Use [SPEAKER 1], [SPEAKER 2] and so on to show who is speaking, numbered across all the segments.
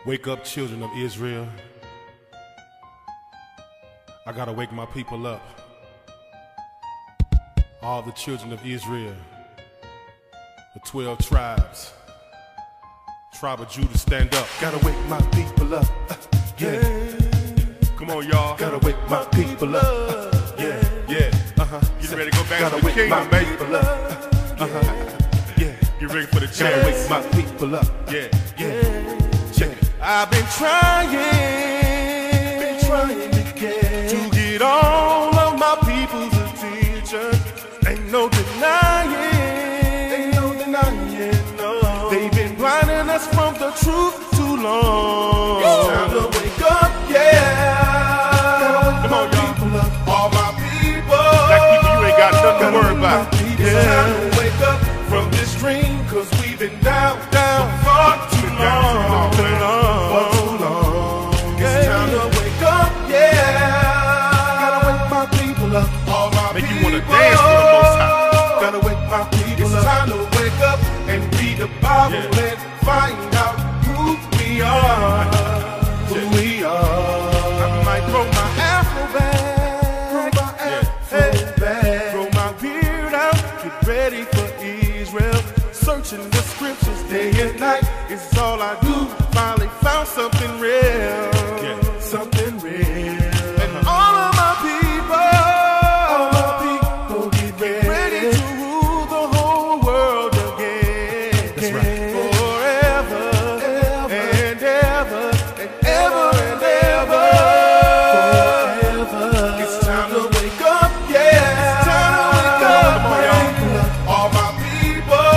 [SPEAKER 1] Wake up, children of Israel. I gotta wake my people up. All the children of Israel, the 12 tribes. Tribe of Judah, stand up.
[SPEAKER 2] Gotta wake my people up. Yeah.
[SPEAKER 1] Come on, y'all.
[SPEAKER 2] Gotta wake my people up. Yeah.
[SPEAKER 1] Yeah. Get ready to go back
[SPEAKER 2] Gotta
[SPEAKER 1] to the
[SPEAKER 2] wake my
[SPEAKER 1] kingdom, baby.
[SPEAKER 2] people up. Yeah.
[SPEAKER 1] Get ready for the
[SPEAKER 2] Gotta
[SPEAKER 1] chance.
[SPEAKER 2] wake my people up.
[SPEAKER 1] Yeah.
[SPEAKER 2] Yeah.
[SPEAKER 1] Check it.
[SPEAKER 2] I've been trying to get all of my people's attention. Ain't no denying, no. They've been blinding us from the truth too long. It's time to wake up, yeah.
[SPEAKER 1] Come on, y'all.
[SPEAKER 2] People up, all my people.
[SPEAKER 1] Black people, you ain't got nothing to worry about.
[SPEAKER 2] It's time to wake up from this dream, cause we've been down for far too long. It's time to wake up, yeah. Gotta wake my people up, all my
[SPEAKER 1] Make
[SPEAKER 2] people.
[SPEAKER 1] you wanna dance for the Most High.
[SPEAKER 2] Gotta wake my people up. It's time to wake up and read the Bible and find out who we are. Who we are. I might grow my afro back, grow my beard out, get ready for Israel. Searching the scriptures day and night is all I do. Finally found something real, something real. And all of my people get ready to rule the whole world again.
[SPEAKER 1] That's right.
[SPEAKER 2] Forever and ever and ever and ever. Forever. It's time to wake up, yeah. It's time to wake up.
[SPEAKER 1] Come on, y'all.
[SPEAKER 2] All my people.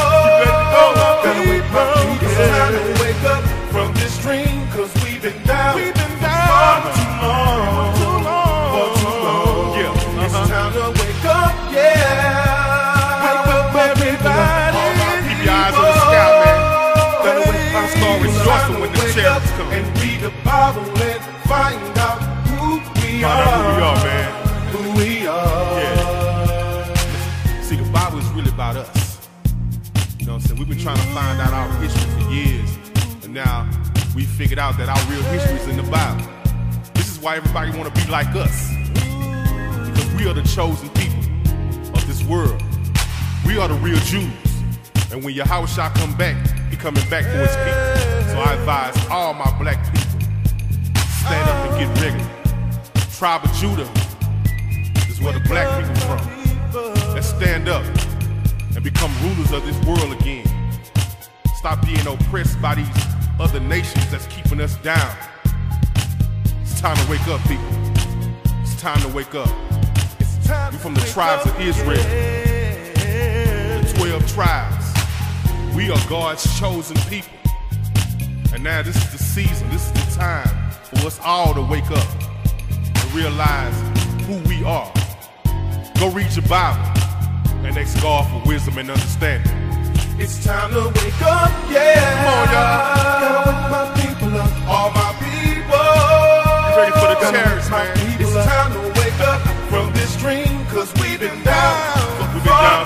[SPEAKER 2] All my people. It's time to wake up from this dream, cause we've been down for too long. For too long.
[SPEAKER 1] Yeah.
[SPEAKER 2] It's time to wake up, yeah. Wake up, everybody.
[SPEAKER 1] All my keep your eyes on the sky, man.
[SPEAKER 2] Gotta wake my
[SPEAKER 1] Start rejoicing when the
[SPEAKER 2] wake
[SPEAKER 1] chariots
[SPEAKER 2] up
[SPEAKER 1] come.
[SPEAKER 2] and read the Bible and find out who we
[SPEAKER 1] Find out who we are, man.
[SPEAKER 2] Who we are.
[SPEAKER 1] See, the Bible is really about us. You know what I'm saying? We've been trying to find out our history for years. And now we figured out that our real history is in the Bible. This is why everybody want to be like us. Because we are the chosen people of this world. We are the real Jews. And when Yahushua come back, he coming back for his people. So I advise all my black people, stand up and get ready. Tribe of Judah is where the black people from. Let's stand up and become rulers of this world again. Stop being oppressed by these other nations that's keeping us down. It's time to wake up, people. It's time to wake up. We from the tribes of Israel, the 12 tribes. We are God's chosen people. And now this is the season, this is the time for us all to wake up and realize who we are. Go read your Bible and ask God for wisdom and understanding.
[SPEAKER 2] It's time to wake up, yeah.
[SPEAKER 1] Come on, y'all.
[SPEAKER 2] Gotta wake my people up, all my people.
[SPEAKER 1] Get ready for the
[SPEAKER 2] Gotta
[SPEAKER 1] chariots,
[SPEAKER 2] wake my
[SPEAKER 1] man.
[SPEAKER 2] people up. It's time to wake up from this dream, cause we've been down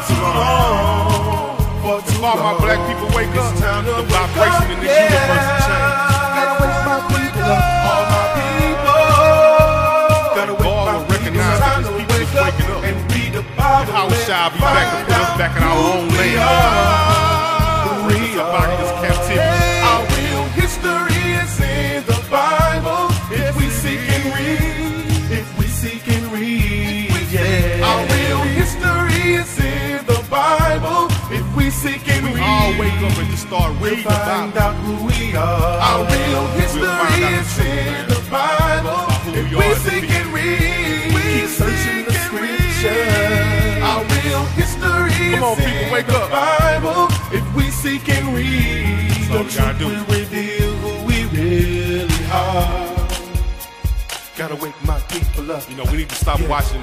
[SPEAKER 1] too long.
[SPEAKER 2] For too
[SPEAKER 1] All my
[SPEAKER 2] long.
[SPEAKER 1] black people wake up.
[SPEAKER 2] It's time to
[SPEAKER 1] The
[SPEAKER 2] wake
[SPEAKER 1] vibration
[SPEAKER 2] up,
[SPEAKER 1] in this universe will change.
[SPEAKER 2] Gotta wake my people up, all my people. Gotta wake
[SPEAKER 1] God
[SPEAKER 2] my
[SPEAKER 1] will
[SPEAKER 2] people
[SPEAKER 1] recognize
[SPEAKER 2] up.
[SPEAKER 1] that
[SPEAKER 2] It's time
[SPEAKER 1] his
[SPEAKER 2] to
[SPEAKER 1] people is
[SPEAKER 2] wake up
[SPEAKER 1] waking up.
[SPEAKER 2] and read the Bible.
[SPEAKER 1] How shall be back to put us back in our own land? Bring us up out of this captivity.
[SPEAKER 2] Our real history is in the Bible. If we seek and read, if we seek and read, yeah. Our real history is in the Bible. If we seek and read,
[SPEAKER 1] All wake up and just start
[SPEAKER 2] we'll
[SPEAKER 1] reading the
[SPEAKER 2] find
[SPEAKER 1] Bible.
[SPEAKER 2] out who we are. Our real history
[SPEAKER 1] find out the
[SPEAKER 2] is
[SPEAKER 1] truth,
[SPEAKER 2] in
[SPEAKER 1] man.
[SPEAKER 2] the Bible.
[SPEAKER 1] Who
[SPEAKER 2] If
[SPEAKER 1] we
[SPEAKER 2] we
[SPEAKER 1] are as a
[SPEAKER 2] seek
[SPEAKER 1] people.
[SPEAKER 2] and read, we keep searching the scriptures. Our real history
[SPEAKER 1] Come on,
[SPEAKER 2] is
[SPEAKER 1] people,
[SPEAKER 2] in
[SPEAKER 1] wake
[SPEAKER 2] the
[SPEAKER 1] up.
[SPEAKER 2] Bible. If we seek and read,
[SPEAKER 1] That's all
[SPEAKER 2] the
[SPEAKER 1] we gotta
[SPEAKER 2] truth
[SPEAKER 1] do.
[SPEAKER 2] will reveal who we really are. Gotta wake my people up.
[SPEAKER 1] You know, we need to stop watching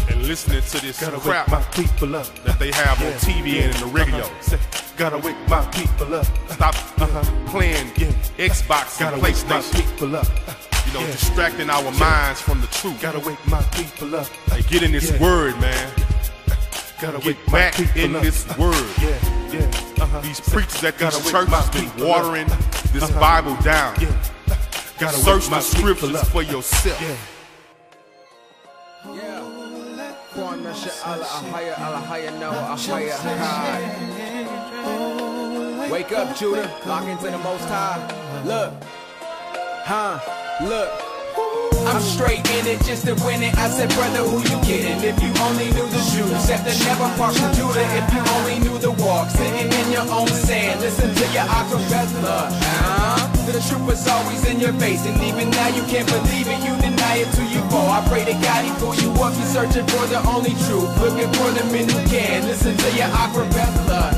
[SPEAKER 1] and listening to this
[SPEAKER 2] Gotta
[SPEAKER 1] crap
[SPEAKER 2] wake my people up.
[SPEAKER 1] that they have on TV and in the radio.
[SPEAKER 2] Gotta wake my people up.
[SPEAKER 1] Stop playing Xbox
[SPEAKER 2] Gotta
[SPEAKER 1] and
[SPEAKER 2] wake my
[SPEAKER 1] PlayStation.
[SPEAKER 2] people up.
[SPEAKER 1] You know, distracting our minds from the truth.
[SPEAKER 2] Gotta wake my people up.
[SPEAKER 1] And get in this word, man.
[SPEAKER 2] Gotta
[SPEAKER 1] Get
[SPEAKER 2] wake my
[SPEAKER 1] back
[SPEAKER 2] people
[SPEAKER 1] in
[SPEAKER 2] up.
[SPEAKER 1] this word.
[SPEAKER 2] Yeah.
[SPEAKER 1] These preachers at
[SPEAKER 2] Gotta
[SPEAKER 1] these
[SPEAKER 2] wake
[SPEAKER 1] churches
[SPEAKER 2] my
[SPEAKER 1] been
[SPEAKER 2] people up.
[SPEAKER 1] watering this Bible down.
[SPEAKER 2] Yeah. Gotta
[SPEAKER 1] search
[SPEAKER 2] my
[SPEAKER 1] the scriptures for yourself.
[SPEAKER 3] Wake up, Judah, lock into the Most High. Look, look. I'm straight in it just to win it. I said, brother, who you kidding? If you only knew the Jews, have to never part from Judah. If you only knew the walk, sitting in your own sand, listen to your acapella. The truth was always in your face, and even now you can't believe it. You deny it till you fall. I pray to God He pull you up. You're searching for the only truth, looking for the men who can listen to your acapella.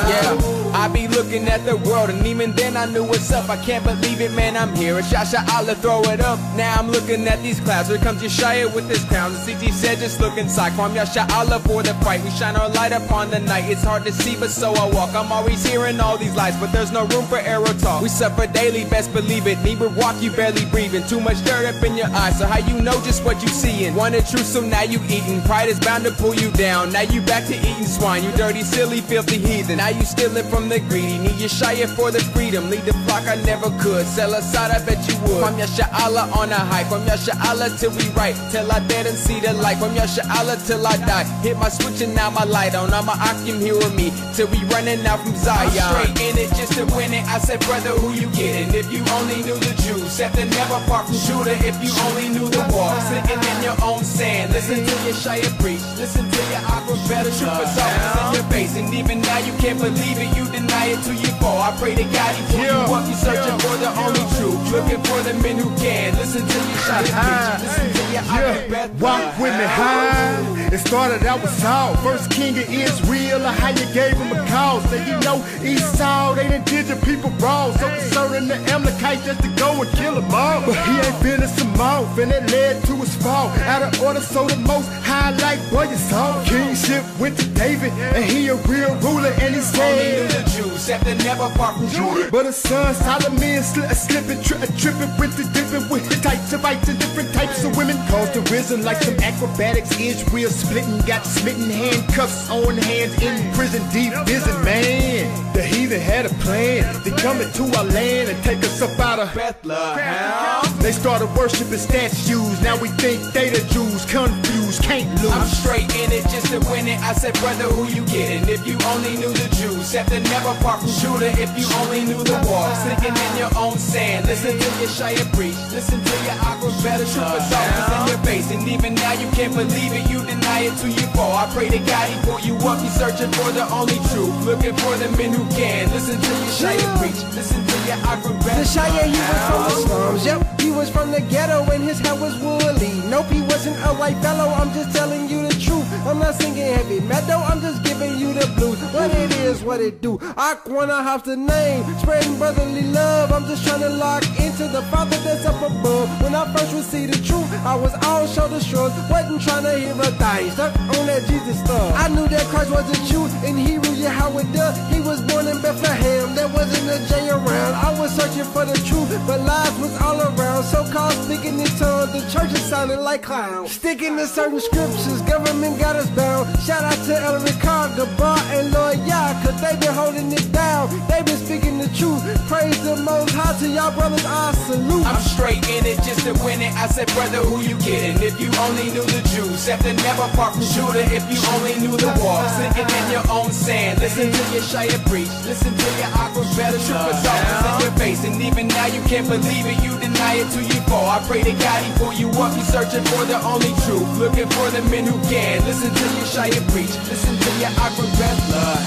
[SPEAKER 3] Yeah, I be looking at the world, and even then I knew what's up. I can't believe it, man, I'm here. It's Yasha Allah, throw it up. Now I'm looking at these clouds. Here comes Yeshaya with his crowns. And CG said, just look inside. Kwam Yasha Allah for the fight. We shine our light upon the night. It's hard to see, but so I walk. I'm always hearing all these lies, but there's no room for arrow talk. We suffer daily, best believe it. Need to walk, you barely breathing. Too much dirt up in your eyes, so how you know just what you seeing? Wanted truth, so now you eating. Pride is bound to pull you down. Now you back to eating swine. You dirty, silly, filthy heathen. Now you stealing from the greedy. Need Yeshaya for the freedom. Lead the flock, I never could. Sell us out, I bet you would. From Yasha Allah on a high. From Yasha Allah till we right. Till I dead and see the light. From Yasha Allah till I die. Hit my switch and now my light on. I'm a Akim here with me. Till we running out from Zion. I'm straight in it just to win it. I said, brother, who you kidding? If you only knew the Jews, have to never part from Judah. If you only knew the walk, sitting in your own sand. Listen to Yeshaya preach. Listen to your acapella. Truth is always in your face, and even now you can't believe it. You deny it till you fall. I pray to God He pull you up. You searching for the only truth, looking for the men who can listen to Yeshaya preach. Listen to your acapella.
[SPEAKER 2] Walk with me high. It started out with Saul, first king of Israel. How you gave him a call. So you know Esau, they done did the people wrong. So concerning the Amalekites just to go and kill them all. But he ain't finished them off, and it led to his fall. Out of order, so the most high like boy you saw. Kingship went to David, and he a real ruler. And he said,
[SPEAKER 3] the Jews have to never part from Judah.
[SPEAKER 2] but his son Solomon slipping, tripping with the different with the types of rights and different types of women. Caused the risen like some acrobatics. Israel splitting, got smitten, handcuffs on hands in prison, deep vision, man. The heathen had a plan. They come into our land and take us up out of
[SPEAKER 3] Bethlehem.
[SPEAKER 2] They started worshiping statues. Now we think they the Jews, confused, can't lose.
[SPEAKER 3] I'm straight in it just to win it. I said, brother, who you kidding? If you only knew the Jews, have to never part from Judah. If you only knew the walk, sitting in your own sand. Listen to Yeshaya preach. Listen to your acapella. Truth is always in your face, and even now you can't believe it. You deny it till you fall. I pray to God He pull you up. He's searching for the only truth, looking for the men who can listen to Yeshaya preach. Listen to your acapella.
[SPEAKER 4] Yeshaya, he was from the slums. Yep, he was from the ghetto and his hair was woolly. Nope, he wasn't a white fellow. I'm just telling you the truth. I'm not singing heavy metal. I'm just giving you the blues. What it is, what it do. Aquana House the name, spreading brotherly love. I'm just trying to lock into the Father that's up above. When I first received the truth, I was all shoulder shrugs. Wasn't trying to hear a thing. Stuck on that Jesus stuff. I knew that Christ was the truth, and He ruled you how it does. He was born in Bethlehem. There wasn't a J around. I was searching for the truth, but lies was all around. So-called speaking in tongues, the churches sounded like clowns. Sticking to certain scriptures, government got us bound. Shout out to El Ricard, Gabar, and Lord Yah, cause they been holding it down. They been speaking the truth. Praise the Most High. To y'all brothers, I salute.
[SPEAKER 3] I'm straight in it just to win it. I said, brother, who you kidding? If you only knew the Jews, have to never part from Judah. If you only knew the walk, sitting in your own sand. Listen to Yeshaya preach. Listen to your acapella. Truth is always in your face, and even now you can't believe it. You deny it till you fall. I pray to God He pull you up. He's searching for the only truth, looking for the men who can listen to Yeshaya preach. Listen to your acapella.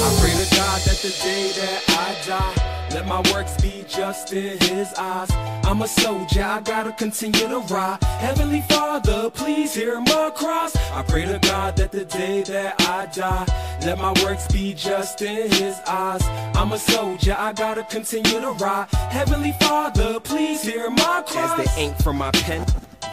[SPEAKER 5] I pray to God that the day that I die, let my works be just in His eyes. I'm a soldier, I gotta continue to ride. Heavenly Father, please hear my cries. I pray to God that the day that I die, let my works be just in His eyes. I'm a soldier, I gotta continue to ride. Heavenly Father, please hear my cries. As the ink from my pen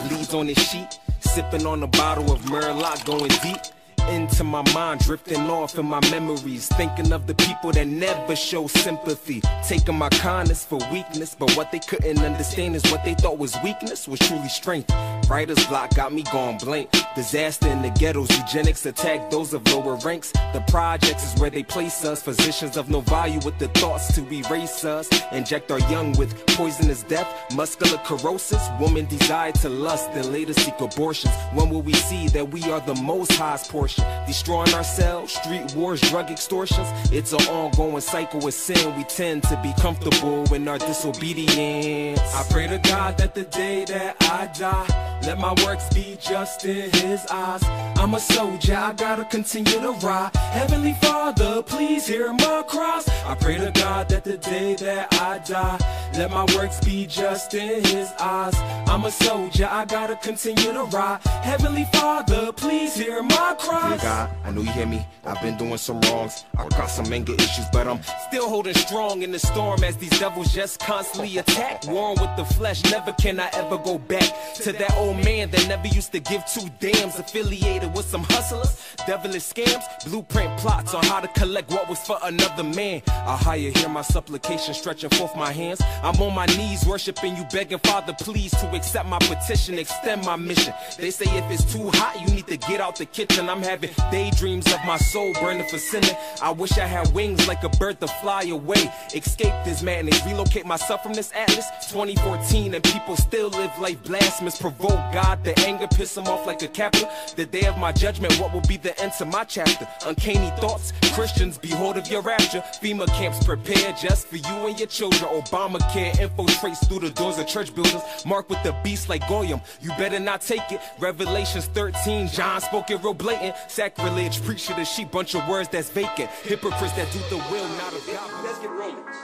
[SPEAKER 5] bleeds on this sheet, sipping on a bottle of Merlot, going deep into my mind, drifting off in my memories, thinking of the people that never show sympathy, taking my kindness for weakness, but what they couldn't understand is what they thought was weakness was truly strength. Writer's block got me going blank. Disaster in the ghettos, eugenics attack those of lower ranks. The projects is where they place us, physicians of no value with the thoughts to erase us. Inject our young with poisonous death, muscular corrosives. Women desire to lust, then later seek abortions. When will we see that we are the most highest portion? Destroying ourselves, street wars, drug extortions. It's an ongoing cycle of sin. We tend to be comfortable in our disobedience. I pray to God that the day that I die, let my works be just in His eyes. I'm a soldier, I gotta continue to ride. Heavenly Father, please hear my cries. I pray to God that the day that I die, let my works be just in His eyes. I'm a soldier, I gotta continue to ride. Heavenly Father, please hear my cries. Dear God, I know you hear me. I've been doing some wrongs. I got some anger issues, but I'm still holding strong in the storm as these devils just constantly attack. Warring with the flesh, never can I ever go back to that old man that never used to give two damns. Affiliated with some hustlers, devilish scams, blueprint plots on how to collect what was for another man. I higher hear my supplication, stretching forth my hands. I'm on my knees worshiping you, begging Father please to accept my petition, extend my mission. They say if it's too hot you need to get out the kitchen. I'm having daydreams of my soul burning for sinning. I wish I had wings like a bird to fly away, escape this madness, relocate myself from this atlas. 2014 and people still live life blasphemous. Provoke God to anger, piss him off like a capital. The day of my judgment, what will be the end to my chapter? Uncanny thoughts, Christians, behold of your rapture. FEMA camps prepare just for you and your children. Obamacare infiltrates through the doors of church buildings, marked with the beast like Goyim. You better not take it. Revelations 13, John spoke it real blatant. Sacrilege, preach to the sheep, bunch of words that's vacant. Hypocrites that do the will not of God.
[SPEAKER 6] Let's get Romans.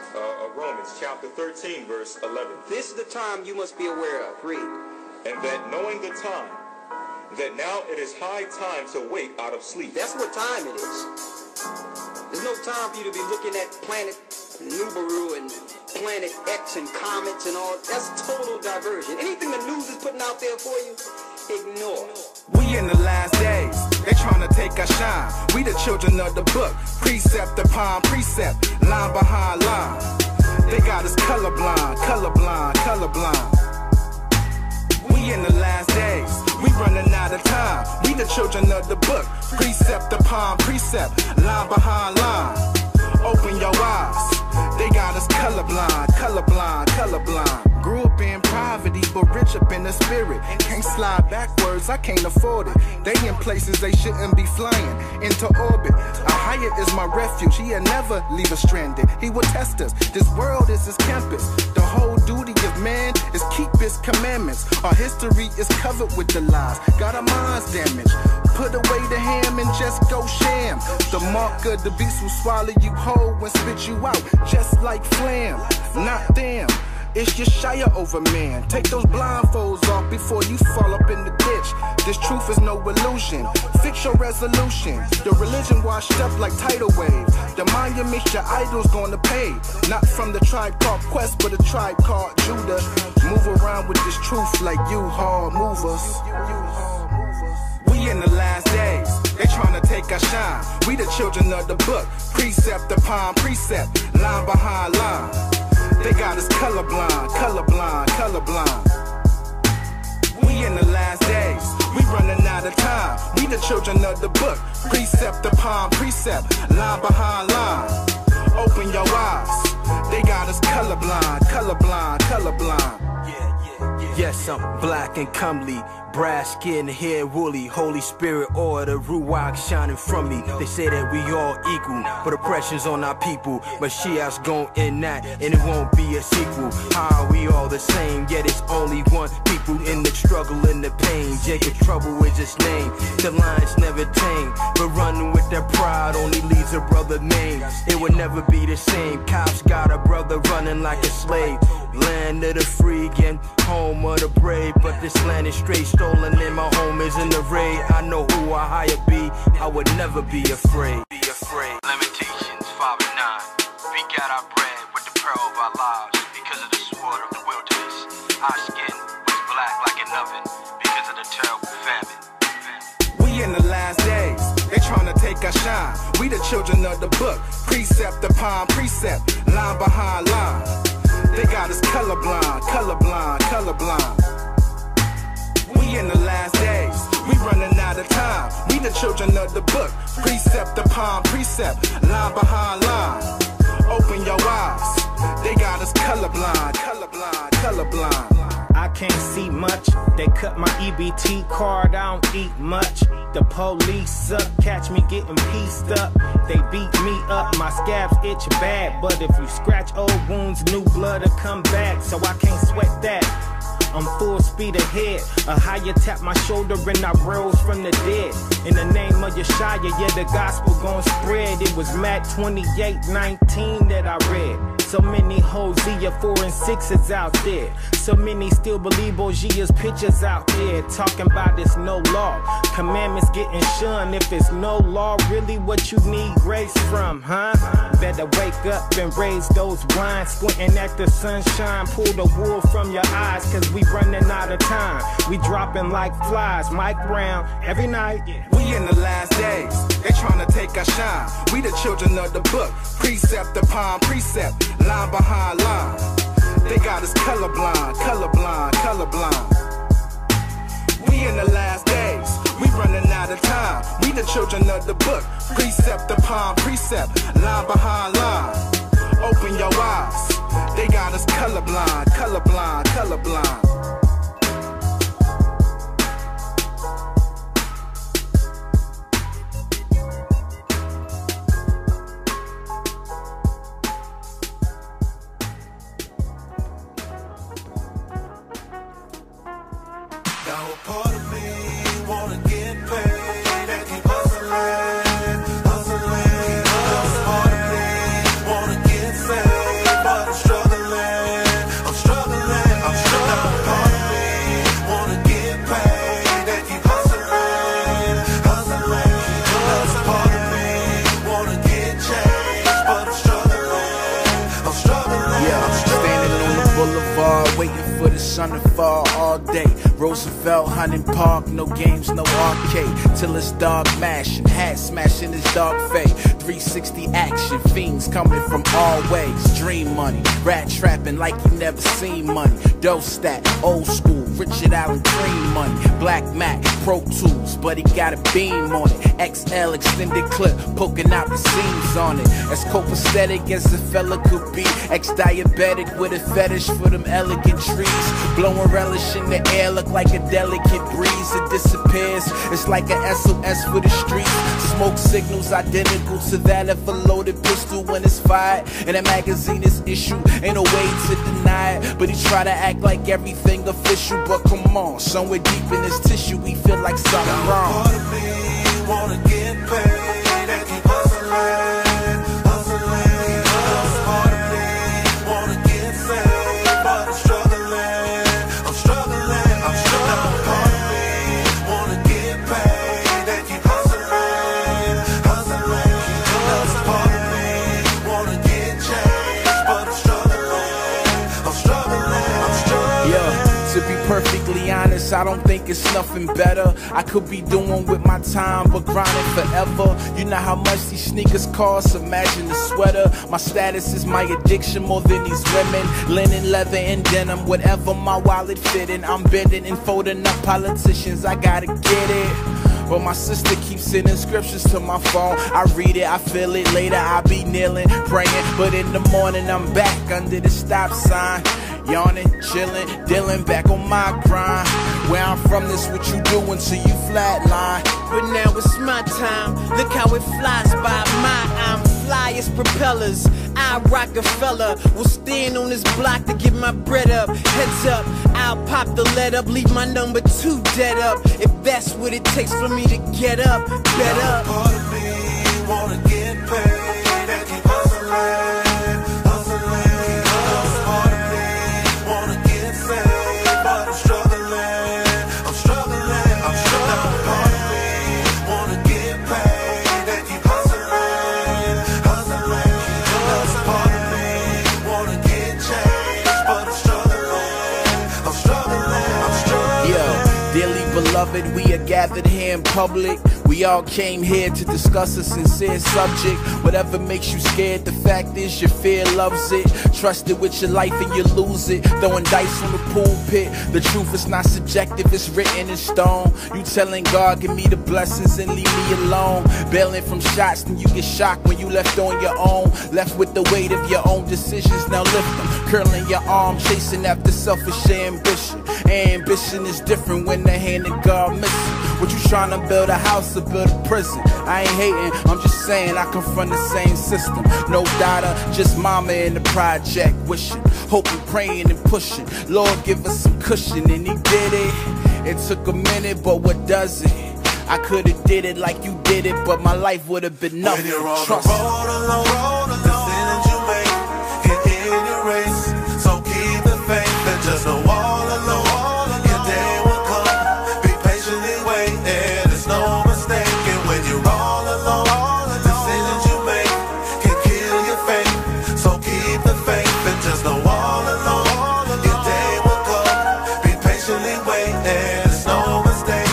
[SPEAKER 6] Romans chapter 13, verse 11.
[SPEAKER 7] This is the time you must be aware of. Read.
[SPEAKER 6] And that knowing the time, that now it is high time to wake out of sleep.
[SPEAKER 7] That's what time it is. There's no time for you to be looking at planet Nibiru and planet X and comets and all. That's total diversion. Anything the news is putting out there for you, ignore.
[SPEAKER 8] We in the last days, they tryna take our shine. We the children of the book, precept upon precept, line behind line. They got us colorblind, colorblind, colorblind. We in the last days, we running out of time. We the children of the book, precept upon precept, line behind line. Open your eyes, they got us colorblind, colorblind, colorblind. Grew up in poverty, but rich up in the spirit. Can't slide backwards, I can't afford it. They in places they shouldn't be flying, into orbit. A Hyatt is my refuge, he'll never leave us stranded. He will test us, this world is his campus. The whole duty of man is keep his commandments. Our history is covered with the lies, got our minds damaged. Put away the ham and just go sham. The mark of the beast will swallow you whole and spit you out, just like phlegm. Not them. It's your Shire over man. Take those blindfolds off before you fall up in the ditch. This truth is no illusion. Fix your resolution. The religion washed up like tidal waves. The monuments your idols gonna pay. Not from the tribe called Quest, but a tribe called Judah. Move around with this truth like U-Haul movers. We in the last days, they tryna take our shine. We the children of the book, precept upon precept, line behind line. They got us colorblind, colorblind, colorblind. We in the last days, we running out of time. We the children of the book, precept upon precept, line behind line. Open your eyes, they got us colorblind, colorblind, colorblind.
[SPEAKER 5] Yes, I'm black and comely, brass skin, hair woolly, Holy Spirit order, Ruach shining from me. They say that we all equal, but oppression's on our people. Mashiach's gon' end that, and it won't be a sequel. How are we all the same? Yet it's only one people in the struggle and the pain. Jacob Trouble is his name. The lion's never tame, but running with that pride only leaves a brother named. It would never be the same. Cops got a brother running like a slave. Land of the free and home of the brave, but this land is straight stolen and my home is in the raid. I know who I hire be, I would never be afraid.
[SPEAKER 9] Lamentations 5 and 9. We got our bread with the pearl of our lives because of the sword of the wilderness. Our skin was black like an oven because of the terrible famine.
[SPEAKER 8] We in the last days, they tryna take our shine. We the children of the book, precept upon precept, line behind line. They got us colorblind, colorblind, colorblind. We We in the last days, we running out of time. We the children of the book, precept upon precept, line behind line. Open your eyes, they got us colorblind, colorblind, colorblind.
[SPEAKER 10] I can't see much, they cut my EBT card, I don't eat much. The police up, catch me getting pieced up. They beat me up, my scabs itch bad. But if you scratch old wounds, new blood'll come back. So I can't sweat that, I'm full speed ahead. A higher tap my shoulder and I rose from the dead. In the name of Yeshua, yeah, the gospel gon' spread. It was Matt 28:19 that I read. So many Hosea 4 and 6s out there. So many still believe Bogia's pictures out there. Talking about it's no law, commandments getting shunned. If it's no law, really what you need grace from, huh? Better wake up and raise those blinds. Squinting at the sunshine, pull the wool from your eyes. Cause we running out of time, we dropping like flies. Mike Brown, every night.
[SPEAKER 8] We in the last days, they tryna take our shine. We the children of the book, precept upon precept, line behind line. They got us colorblind, colorblind, colorblind. We in the last days, we running out of time. We the children of the book, precept upon precept, line behind line. Open your eyes, they got us colorblind, colorblind, colorblind.
[SPEAKER 2] Now a part of me wanna get paid and keep hustling, hustling. Now a part of me wanna get saved, but I'm struggling, I'm struggling, I'm struggling. Now a part of me wanna get paid and keep hustling, hustling. Now a part of me wanna get changed, but I'm struggling, I'm struggling.
[SPEAKER 11] Yeah, I'm standing on the boulevard waiting for the sun to fall all day. Roosevelt, Hunting Park, no games, no arcade. Till it's dog mashing, hat smashing his dog fade. 360 action, fiends coming from all ways. Dream money, rat trapping like you never seen money. Dough stack, old school, Richard Allen Dream money. Black Mac, Pro Tools, but he got a beam on it. XL extended clip, poking out the seams on it. As copacetic as a fella could be. Ex-diabetic with a fetish for them elegant trees. Blowing relish in the air, look like a delicate breeze. It disappears, it's like an SOS for the streets. Smoke signals identical to that of a loaded pistol when it's fired. And a magazine is issued, ain't no way to deny it. But he try to act like everything official. But come on, somewhere deep in his tissue, we feel like something wrong.
[SPEAKER 2] Part of me wanna get paid and keep hustling, hustling. Part of me wanna get saved, but I'm struggling, I'm struggling, I'm struggling. Part of me wanna get paid and keep hustling, hustling. Part of me wanna get changed, but I'm struggling, I'm struggling, I'm struggling.
[SPEAKER 11] Yeah. To be perfectly honest, I don't think it's nothing better I could be doing with my time, but grinding forever. You know how much these sneakers cost, imagine the sweater. My status is my addiction more than these women. Linen, leather, and denim, whatever my wallet fitting. I'm bending and folding up politicians, I gotta get it. But my sister keeps sending scriptures to my phone. I read it, I feel it, later I be kneeling, praying. But in the morning I'm back under the stop sign. Yawning, chilling, dealing back on my grind. Where I'm from, this what you do until you flatline.
[SPEAKER 12] But now it's my time, look how it flies by. I'm fly as propellers, I Rockefeller will stand on this block to get my bread up. Heads up, I'll pop the lead up, leave my number 2 dead up. If that's what it takes for me to get up, bet up.
[SPEAKER 2] Part of me wanna get paid and keep hustling.
[SPEAKER 11] Beloved, we are gathered here in public. We all came here to discuss a sincere subject. Whatever makes you scared, the fact is your fear loves it. Trust it with your life and you lose it. Throwing dice on the pulpit. The truth is not subjective, it's written in stone. You telling God, give me the blessings and leave me alone. Bailing from shots, then you get shocked when you left on your own. Left with the weight of your own decisions, now lift them. Curling your arm, chasing after selfish ambition. Ambition is different when the hand of God missing. What you trying to build a house or build a prison? I ain't hating, I'm just saying I confront the same system. No daughter, just mama in the project wishing, hoping, praying and pushing. Lord give us some cushion, and he did it. It took a minute, but what does it? I could've did it like you did it, but my life would've been nothing.
[SPEAKER 2] When you're on
[SPEAKER 11] Trust
[SPEAKER 2] the road alone, the decisions you make get in your race. So keep the faith and just know all alone. Your day will come. Be patiently waiting. There's no mistake. And when you're all alone, the decisions you make can kill your faith. So keep the faith and just know all alone. Your day will come. Be patiently waiting. There's no mistake.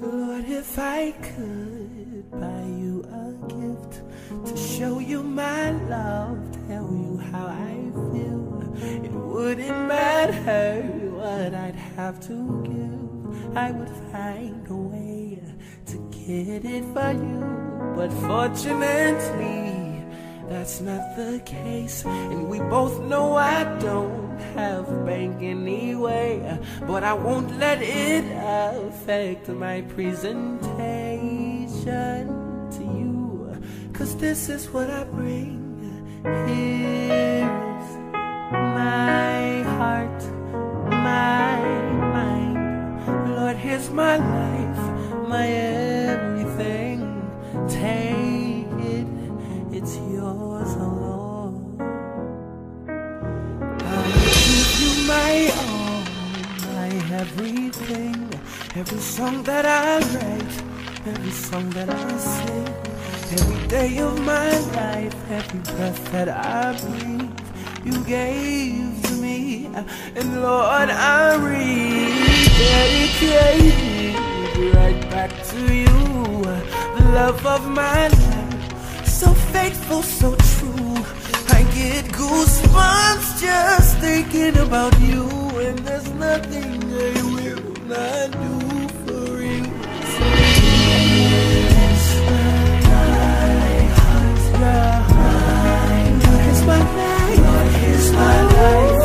[SPEAKER 13] Lord, if I could buy you a gift to show you my love, tell you how I feel, it wouldn't matter what I'd have to give. I would find a way to get it for you, but fortunately that's not the case, and we both know I don't have bank anyway, but I won't let it affect my presentation to you, 'cause this is what I bring. Here's my heart, my mind, Lord, here's my life, my everything. Take it, it's yours, oh Lord. I'll give you my all, my everything. Every song that I write, every song that I sing, every day of my life, every breath that I breathe, you gave to me, and Lord, I rededicate right back to you, the love of my life, so faithful, so true. I get goosebumps just thinking about you, and there's nothing I will not do for you. So here's my heart, here's my life, Lord, here's my life.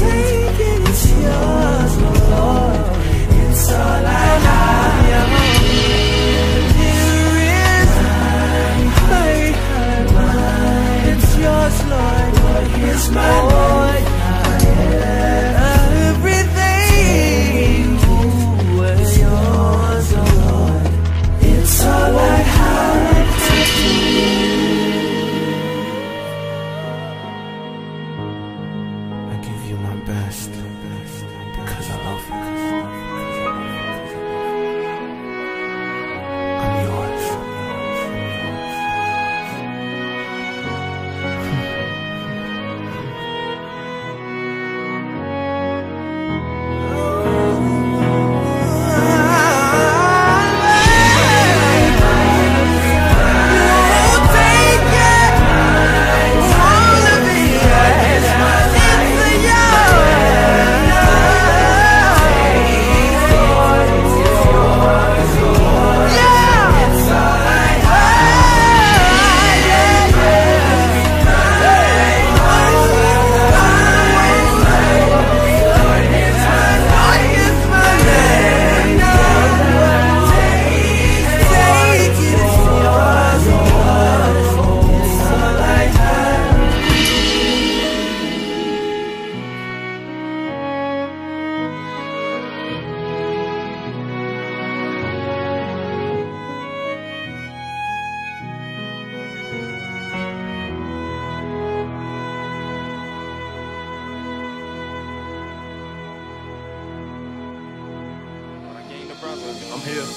[SPEAKER 13] Take it, it's yours, oh Lord. It's all I have. Here is my heart, it's yours, Lord. Lord, here's my Lord. Everything is yours, oh Lord. It's all I have to give. I give you my best because I love you. I'm yours.
[SPEAKER 3] I'm here.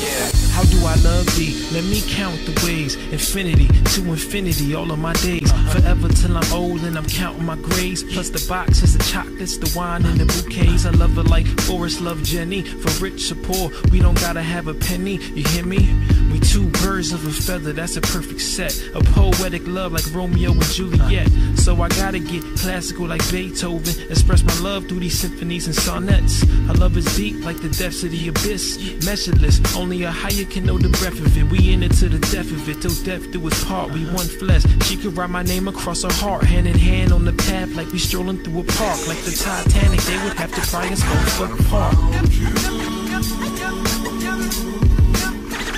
[SPEAKER 3] Yeah.
[SPEAKER 14] How do I love thee? Let me count the ways. Infinity to infinity, all of my days. Forever till I'm old and I'm counting my grays. Plus the boxes, the chocolates, the wine and the bouquets. I love her like Forrest loved Jenny. For rich or poor, we don't gotta have a penny. You hear me? We two birds of a feather, that's a perfect set. A poetic love like Romeo and Juliet. So I gotta get classical like Beethoven. Express my love through these symphonies and sonnets. Our love is deep like the depths of the abyss. Measureless, only a higher can know the breath of it. We in it to the death of it, till death do us part. We one flesh. She could write my name across her heart, hand in hand on the path like we strolling through a park. Like the Titanic, they would have to pry us both apart.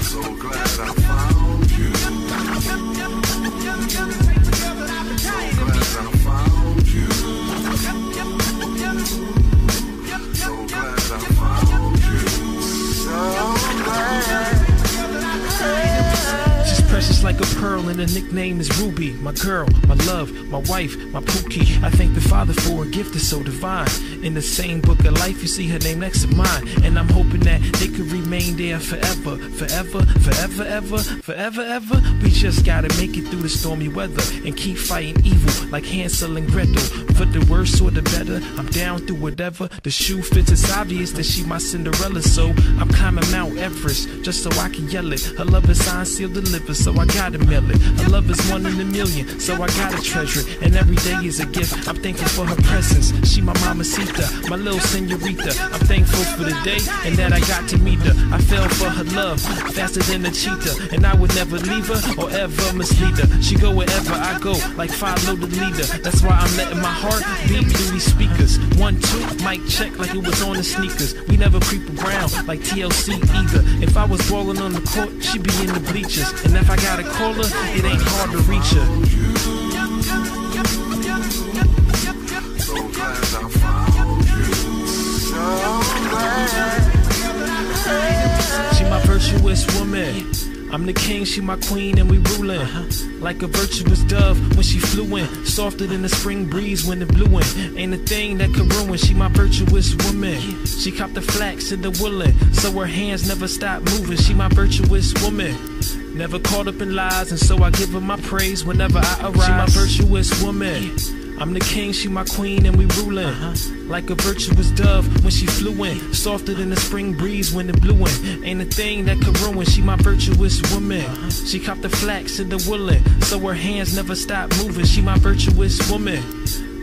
[SPEAKER 2] So glad I found you. So glad I found you. So glad I found you. So glad.
[SPEAKER 14] She's precious like a pearl and her nickname is Ruby. My girl, my love, my wife, my Pookie. I thank the Father for a gift that's so divine. In the same book of life, you see her name next to mine. And I'm hoping that they could remain there forever. Forever, forever, ever, forever, ever. We just gotta make it through the stormy weather and keep fighting evil like Hansel and Gretel. For the worse or the better, I'm down through whatever. The shoe fits, it's obvious that she my Cinderella. So I'm climbing Mount Everest just so I can yell it. Her love is signed, sealed, delivered, so I gotta mail it. Her love is 1 in a million, so I gotta treasure it. And every day is a gift, I'm thankful for her presence. She my mamacita, my little senorita. I'm thankful for the day and that I got to meet her. I fell for her love, faster than a cheetah. And I would never leave her or ever mislead her. She go wherever I go, like follow the leader. That's why I'm letting my heart beat through these speakers. 1, 2, mic check like it was on the sneakers. We never creep around like TLC either. If I was balling on the court, she'd be in the bleachers. And if I gotta call her, it ain't hard to reach her.
[SPEAKER 2] So glad I found you. So glad.
[SPEAKER 14] She my virtuous woman. I'm the king, she my queen, and we rulin'. Like a virtuous dove when she flew in. Softer than the spring breeze when it blew in. Ain't a thing that could ruin, she my virtuous woman. She copped the flax and the woolen, so her hands never stop moving. She my virtuous woman. Never caught up in lies, and so I give her my praise whenever I arise. She my virtuous woman. I'm the king, she my queen, and we rulin'. Like a virtuous dove when she flew in. Softer than the spring breeze when it blew in. Ain't a thing that could ruin, she my virtuous woman. She copped the flax and the woolen, so her hands never stop moving. She my virtuous woman.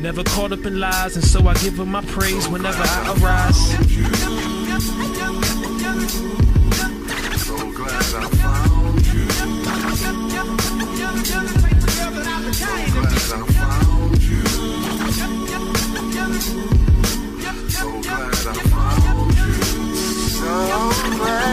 [SPEAKER 14] Never caught up in lies, and so I give her my praise whenever I arise.
[SPEAKER 2] So glad I found you. So glad I found you. So glad I found you. So glad.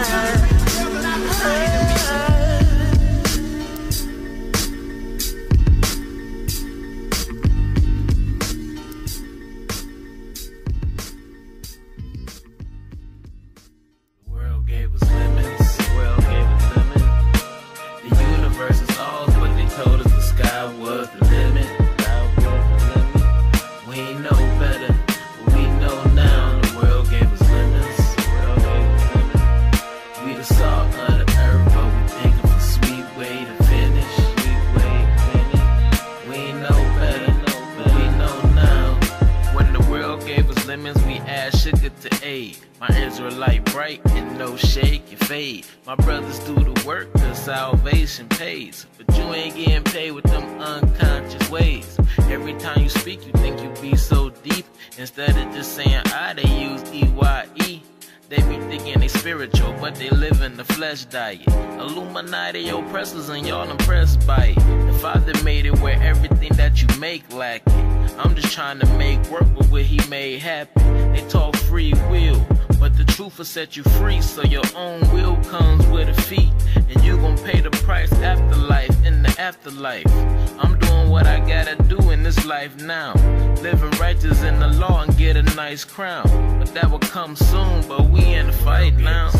[SPEAKER 10] The world gave us lemons. The world gave us lemons. The universe is ours, but they told us the sky was the limit. We ain't know better, but we know now. The world gave us lemons. We the salt of the earth, but we think of a sweet way to finish. We ain't know better, but we know now. When the world gave us lemons, we add sugar to aid. My Israelite bright and no shade can fade. My brothers do the work, cause salvation pays. But you ain't getting paid with them unconscious ways. Every time you speak, you think you be so deep. Instead of just saying I, they use EYE. They be thinking they spiritual, but they live in the flesh diet. Illuminati oppressors and y'all impressed by it. The Father made it where everything that you make lacking. I'm just trying to make work with what he made happen. They talk free will, but the truth will set you free. So your own will comes with a fee, and you gon' pay the price after life, in the afterlife. I'm doing what I gotta do in this life now. Living righteous in the law and get a nice crown. But that will come soon, but we in the fight now.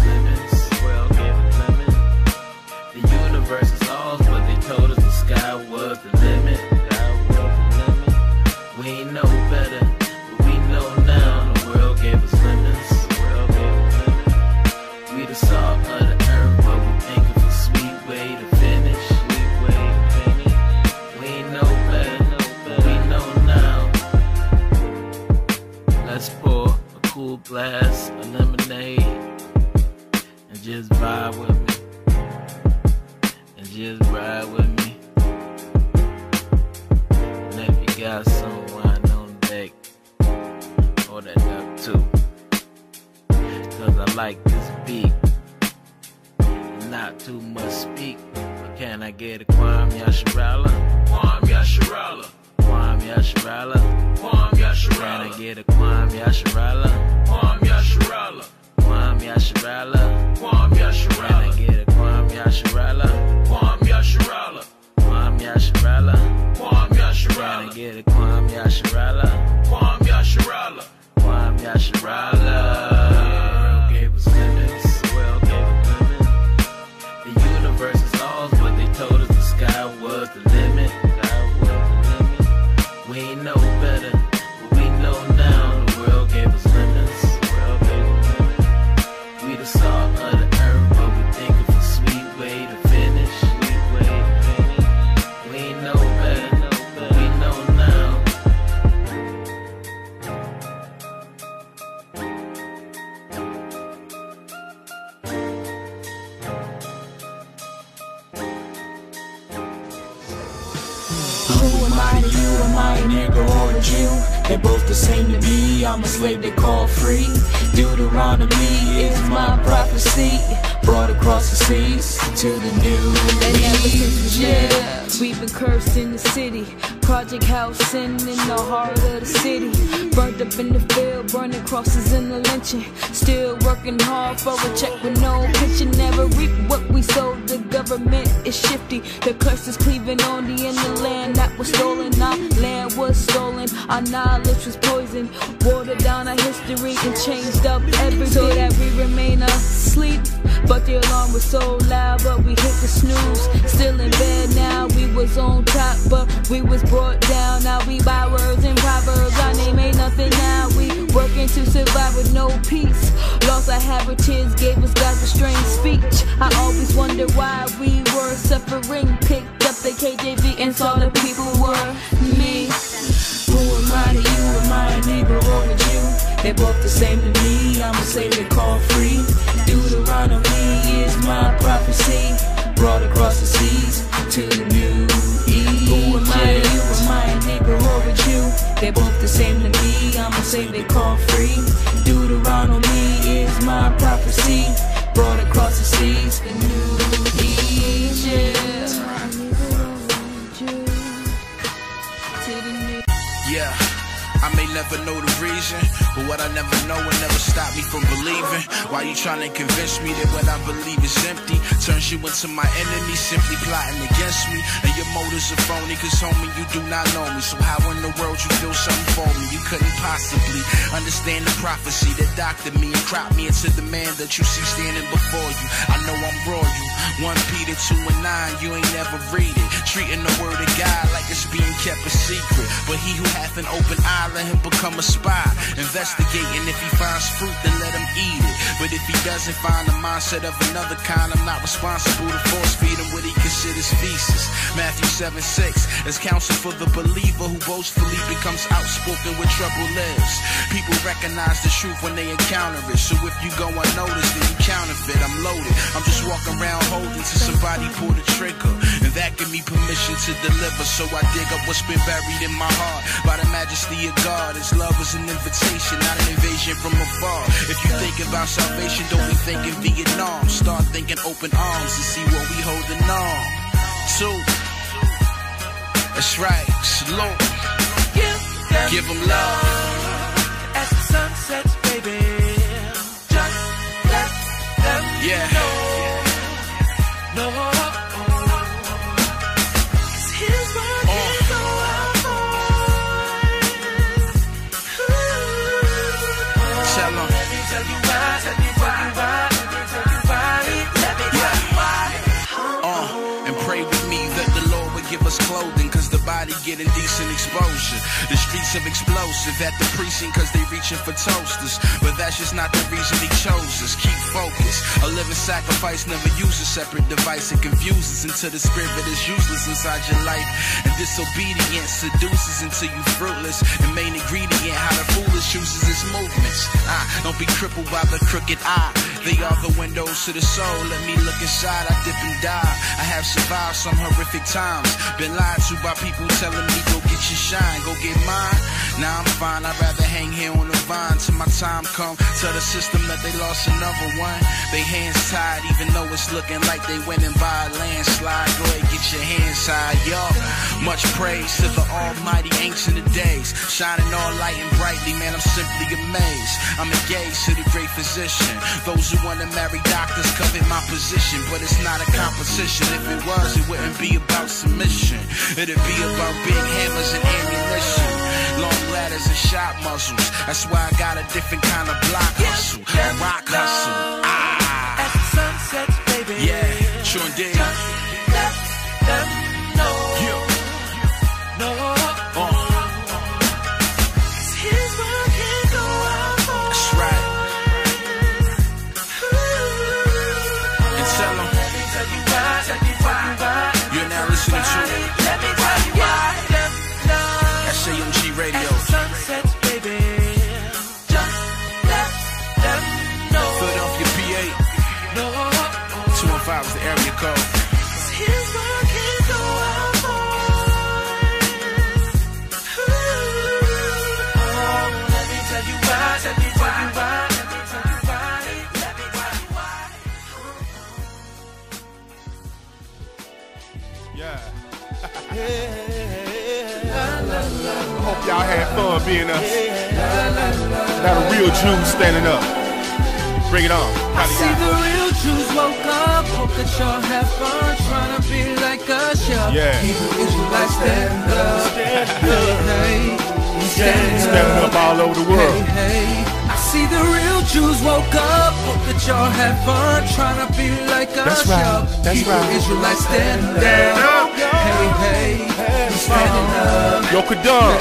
[SPEAKER 10] The universe is ours, but they told us the sky was the limit. We ain't know better, but we know now. The world gave us lemons. We the
[SPEAKER 15] got some wine on deck. Hold that up too. Cause I like this beat. Not too much speak. But can I get a Kwame Yasharala? Kwame Yasharala. Kwame Yasharala. Kwame Yasharala. Can I get a Kwame Yasharala? Kwame Yasharala. Kwame Yasharala. Kwame Yasharala. Can I get a Kwame Yasharala? Kwame Yasharala. Kwame Yasharala. Kwame Yasharala. Can I get a Kwame Yasharala? Kwame Yasharala. Kwame Yasharala. The world gave us limits. The world gave us limits. The universe's laws, but they told us the sky was the limit. We ain't know better, but we know now. The world gave us limits. The world gave us limits. We the salt of the earth, but we think of a sweet way to finish. Sweet way to finish. We ain't know better, but we know now.
[SPEAKER 16] Who am I to you? Am I a nigga or a Jew? They're both the same to me. I'm a slave they call free. Deuteronomy is my prophecy. Brought across the seas to the new.
[SPEAKER 17] And ever since we lived, we've been cursed in the city. Project housing in the heart of the city. Burned up in the field, burning crosses in the lynching. Still working hard for a check with no pension. Never reap what we sow. The government is shifty. The curse is cleaving on the in the land that was stolen. Our land was stolen. Our knowledge was poisoned. Watered down our history and changed up everything so that we remain asleep. But the alarm was so loud, but we hit the snooze. Still in bed now, we was on top, but we was brought down. Now we buy words and proverbs, our name ain't nothing now. We working to survive with no peace. Lost our heritage, gave us God's restrained speech. I always wonder why we were suffering. Picked up the KJV and saw the people were me.
[SPEAKER 16] Who am I to you? Am I a Negro or a Jew? They're both the same to me. I'm a slave they call free. Deuteronomy is my prophecy. Brought across the seas to the new Egypt. Who am I to you? Am I a Negro or a Jew? They're both the same to me. I'm a slave they call free. Deuteronomy is my prophecy. Brought across the seas to the new Egypt.
[SPEAKER 11] Yeah, I may never know the reason, but what I never know will never stop me from believing. Why you trying to convince me that what I believe is empty? Turns you into my enemy, simply plotting against me. And your motives are phony, cause homie, you do not know me. So how in the world you feel something for me? You couldn't possibly understand the prophecy that doctored me and cropped me into the man that you see standing before you. I know I'm royal. 1 Peter 2:9, you ain't never read it. Treating the word of God like it's being kept a secret. But he who hath an open eye, let him become a spy. Investigating, if he finds fruit, then let him eat it. But if he doesn't find the mindset of another kind, I'm not responsible to force feed him what he considers feces. Matthew 7:6 is counsel for the believer who boastfully becomes outspoken with trouble lives. People recognize the truth when they encounter it. So if you go unnoticed, then you counterfeit. I'm loaded. I'm just walking around holding till somebody pull the trigger. And that give me permission to deliver. So I dig up what's been buried in my heart by the majesty of God. His love is an invitation, not an invasion from afar. If you think about salvation, don't be thinking Vietnam. Start thinking open arms and see what we holding on to. That's right, salute. Give them love.
[SPEAKER 13] As the sun sets, baby, just let them know. No, here's what he's all for.
[SPEAKER 11] Tell them.
[SPEAKER 13] Let me tell you why, let me tell you why, let me tell you why, let me tell you why.
[SPEAKER 11] And pray with me that the Lord would give us clothing, cause the body getting decent exposure. The streets of explosive at the precinct cause they reaching for toasters. But that's just not the reason he chose us. Keep focused. A living sacrifice never uses separate device. It confuses until the spirit is useless inside your life. And disobedience seduces until you fruitless. And main ingredient how the foolish chooses its movements. Don't be crippled by the crooked eye. They are the windows to the soul. Let me look inside, I dip and dive. I have survived some horrific times. Been lied to by people telling me go get your shine, go get mine. Now I'm fine, I'd rather hang here on the vine till my time come. Tell the system that they lost another one. They hands tied, even though it's looking like they winning by a landslide. Go ahead, get your hands high, y'all. Much praise to the almighty ancient of days, shining all light and brightly, man, I'm simply amazed. I'm engaged to the great physician. Those who want to marry doctors covet my position, but it's not a competition. If it was, it wouldn't be about submission. It'd be about big hammers and ammunition, long ladders and shot muzzles. That's why I got a different kind of block hustle, a rock hustle.
[SPEAKER 13] As the sun sets, baby.
[SPEAKER 11] Yeah, true indeed.
[SPEAKER 13] Let them know. No. His word can go out for.
[SPEAKER 11] That's right. And tell them.
[SPEAKER 13] Let me tell you why.
[SPEAKER 11] You're now listening to
[SPEAKER 13] Let me tell you why.
[SPEAKER 11] SAMG Radio.
[SPEAKER 13] As the sun sets, baby. Just let them know.
[SPEAKER 11] Philadelphia, PA.
[SPEAKER 13] No.
[SPEAKER 11] 215 is the area code.
[SPEAKER 13] His word can go out for. Let me tell you why. Let me tell you why. Let me tell you why.
[SPEAKER 1] Yeah. I hope y'all had fun being us. Got a real Jew standing up. Bring it on.
[SPEAKER 13] I see the real Jews woke up. Hope that y'all have fun trying to be like us.
[SPEAKER 1] Yeah.
[SPEAKER 13] Hebrew Israelites stand up. Hey,
[SPEAKER 1] standing up all over the world.
[SPEAKER 13] Hey, I see the real Jews woke up. Hope that y'all have fun trying to be like us.
[SPEAKER 1] That's right. That's
[SPEAKER 13] Hebrew
[SPEAKER 1] right.
[SPEAKER 13] Israelites stand up. Hey, standing up.
[SPEAKER 1] Yo, Kadam.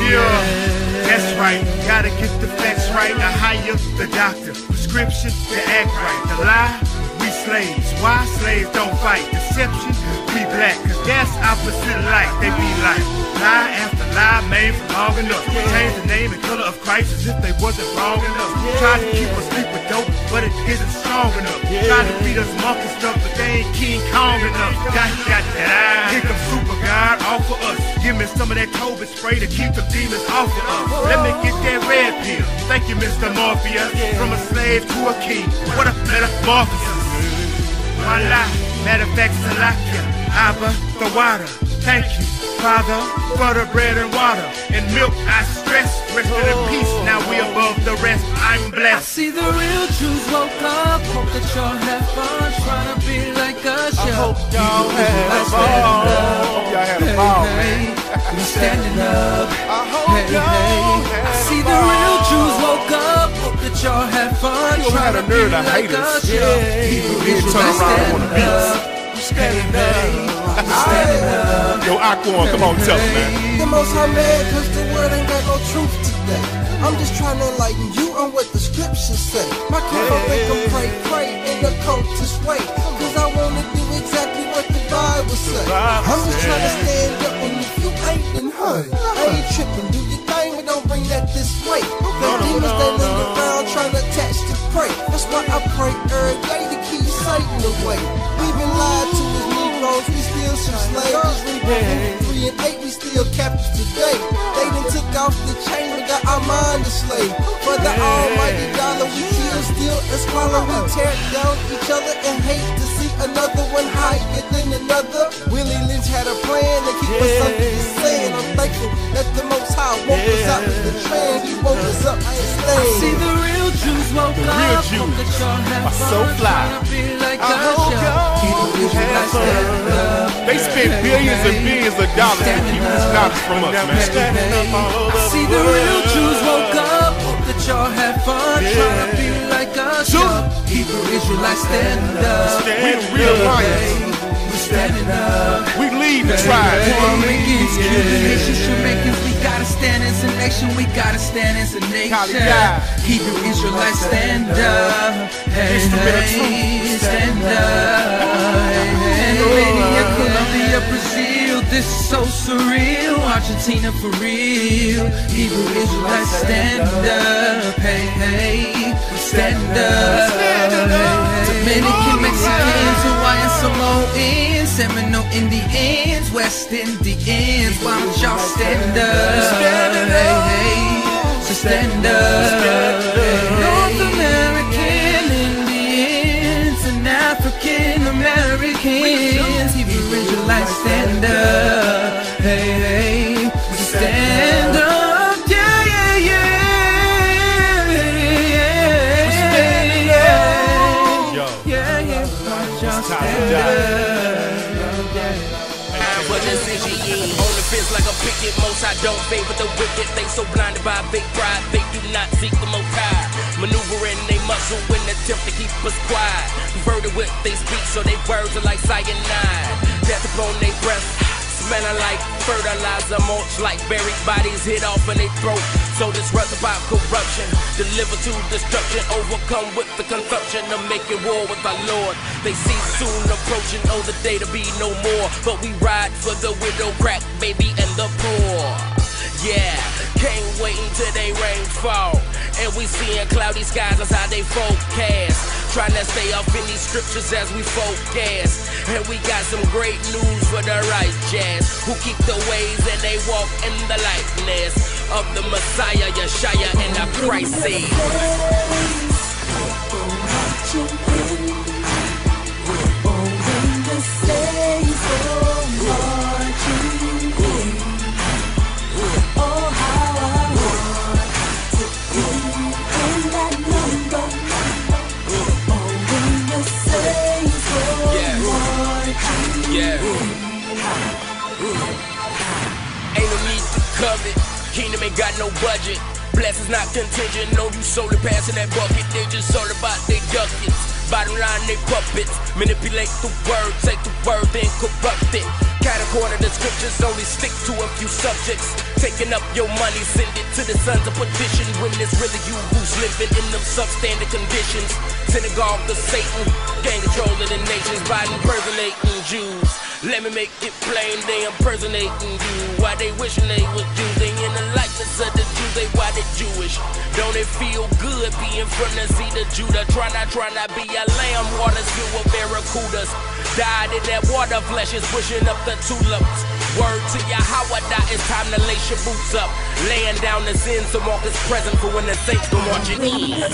[SPEAKER 18] Yeah. That's right, gotta get the facts right. I hire the doctor, prescription to act right. The lie, we slaves. Why slaves don't fight? Deception, we black. Cause that's opposite light. They be like lie after lie, made for long enough. Change the name and color of Christ as if they wasn't wrong enough. Try to keep us sleep with dope, but it isn't strong enough. Try to beat us monkey stuff, but they ain't King Kong enough. Got that eye. Here comes Super God, all for us. Give me some of that Tobit spray to keep the demons off of us. Let me get that red pill. Thank you, Mr. Morpheus. From a slave to a king. What a metamorphosis. My life, matter of fact, Salakia. Abba, the water. Thank you, Father, for the bread and water. And milk, I stress. Rested in peace, now we above the rest. I'm
[SPEAKER 13] I
[SPEAKER 18] blessed.
[SPEAKER 13] see the real Jews woke up. Hope that y'all have fun trying to be like us.
[SPEAKER 1] I hope y'all had a ball. Hope y'all had a ball, man.
[SPEAKER 13] We standing up.
[SPEAKER 1] I hope y'all had
[SPEAKER 13] I
[SPEAKER 1] a
[SPEAKER 13] see the
[SPEAKER 1] ball.
[SPEAKER 13] real Jews woke up. Hope that y'all have fun
[SPEAKER 1] You
[SPEAKER 13] trying
[SPEAKER 1] had
[SPEAKER 13] to
[SPEAKER 1] a
[SPEAKER 13] be
[SPEAKER 1] nerve to
[SPEAKER 13] like
[SPEAKER 1] hate us.
[SPEAKER 13] us.
[SPEAKER 1] Then turn around on the beats.
[SPEAKER 4] Standing up.
[SPEAKER 13] Standing up.
[SPEAKER 1] Yo, Aquan, come on, tell them, man.
[SPEAKER 4] The most I'm mad cause the word ain't got no truth today. I'm just trying to enlighten you on what the scriptures say. My kind of make them pray in the cultist way. Cause I wanna do exactly what the Bible say. I'm just trying to stand up and if you ain't then hey, I ain't tripping, do your thing but don't bring that this way. The demons standing around trying to attach to prey. That's why I pray every day to keep Satan away. We've been lied to as Negroes, we still some slaves. Just 3 and 8, we still captives today. They done took off the chain and got our mind a slave. For the almighty dollar, we kill, steal, and swallow. We tear down each other and hate to see another one higher than another. Willie Lynch had a plan to keep us under the sand. I'm thankful that the Most High woke us out of the trance. He woke us up to stand.
[SPEAKER 13] I see the real Jews woke up.
[SPEAKER 1] real Jews
[SPEAKER 13] Hope that y'all have
[SPEAKER 1] are
[SPEAKER 13] fun
[SPEAKER 1] so fly.
[SPEAKER 13] trying to be like
[SPEAKER 1] I
[SPEAKER 13] us.
[SPEAKER 1] hope y'all
[SPEAKER 13] Hebrew Israelites stand up.
[SPEAKER 1] They spend billions and billions of dollars to keep these knowledge from us, man.
[SPEAKER 13] I see the real Jews woke up. Hope that y'all have fun trying to be like us. Hebrew Israelites stand up.
[SPEAKER 1] We the real lions.
[SPEAKER 13] We standing up.
[SPEAKER 1] We lead the tribe.
[SPEAKER 13] Puerto Cubans, Jamaicans, we gotta stand as a nation. We gotta stand as a nation. Hebrew Israelites stand up. Hey, hey, stand up. Hey, Romania, Colombia, Brazil, this is so surreal. Argentina for real. Hebrew Israelites stand up. Hey, hey, stand up. Dominican, Mexicans, Hawaiian, Samoans, Seminole Indians, West Indians. Why don't
[SPEAKER 3] watch y'all stand up. Hey, so stand up. North American Indians and African Americans, Hebrew Israelites, stand up. Hey, so stand up.
[SPEAKER 19] On the fence like a picket, most I don't favor the wicked. They so blinded by big pride, they do not seek the most high. Maneuvering they muscle in an attempt to keep us quiet. Converted with they speak, so they words are like cyanide. Death upon they breath, smelling like fertilizer, mulch like buried bodies hit off in their throat. So disrupt about corruption, deliver to destruction, overcome with the consumption of making war with our Lord. They see soon approaching, oh the day to be no more. But we ride for the widow, crack baby, and the poor. Yeah, can't wait until they rain fall, and we seeing cloudy skies, that's how they forecast. Trying to stay up in these scriptures as we focus. And we got some great news for the righteous, who keep the ways and they walk in the likeness of the Messiah, Yeshua, and the Christ seed. Yeah. Ain't no need to covet. Kingdom ain't got no budget. Blessings not contingent. No, you solely passing that bucket. They just all about they ducats. Bottom line, they puppets. Manipulate the word, take the word, then corrupt it. Kind of corner the scriptures, only stick to a few subjects. Taking up your money, send it to the sons of perdition. When it's really you who's living in them substandard conditions. Synagogue of Satan, gain control of the nations by impersonating Jews. Let me make it plain, they impersonating you. Why they wishing they was Jews? They in the likeness of the Jews, they why they Jewish. Don't it feel good being from the seed of Judah? Try not be a lamb, waters filled with barracudas. Died in that water, flesh is pushing up the tulips. Word to Yahweh, it's time to lace your boots up. Laying down the sins so mark is present for when the saints go marching in.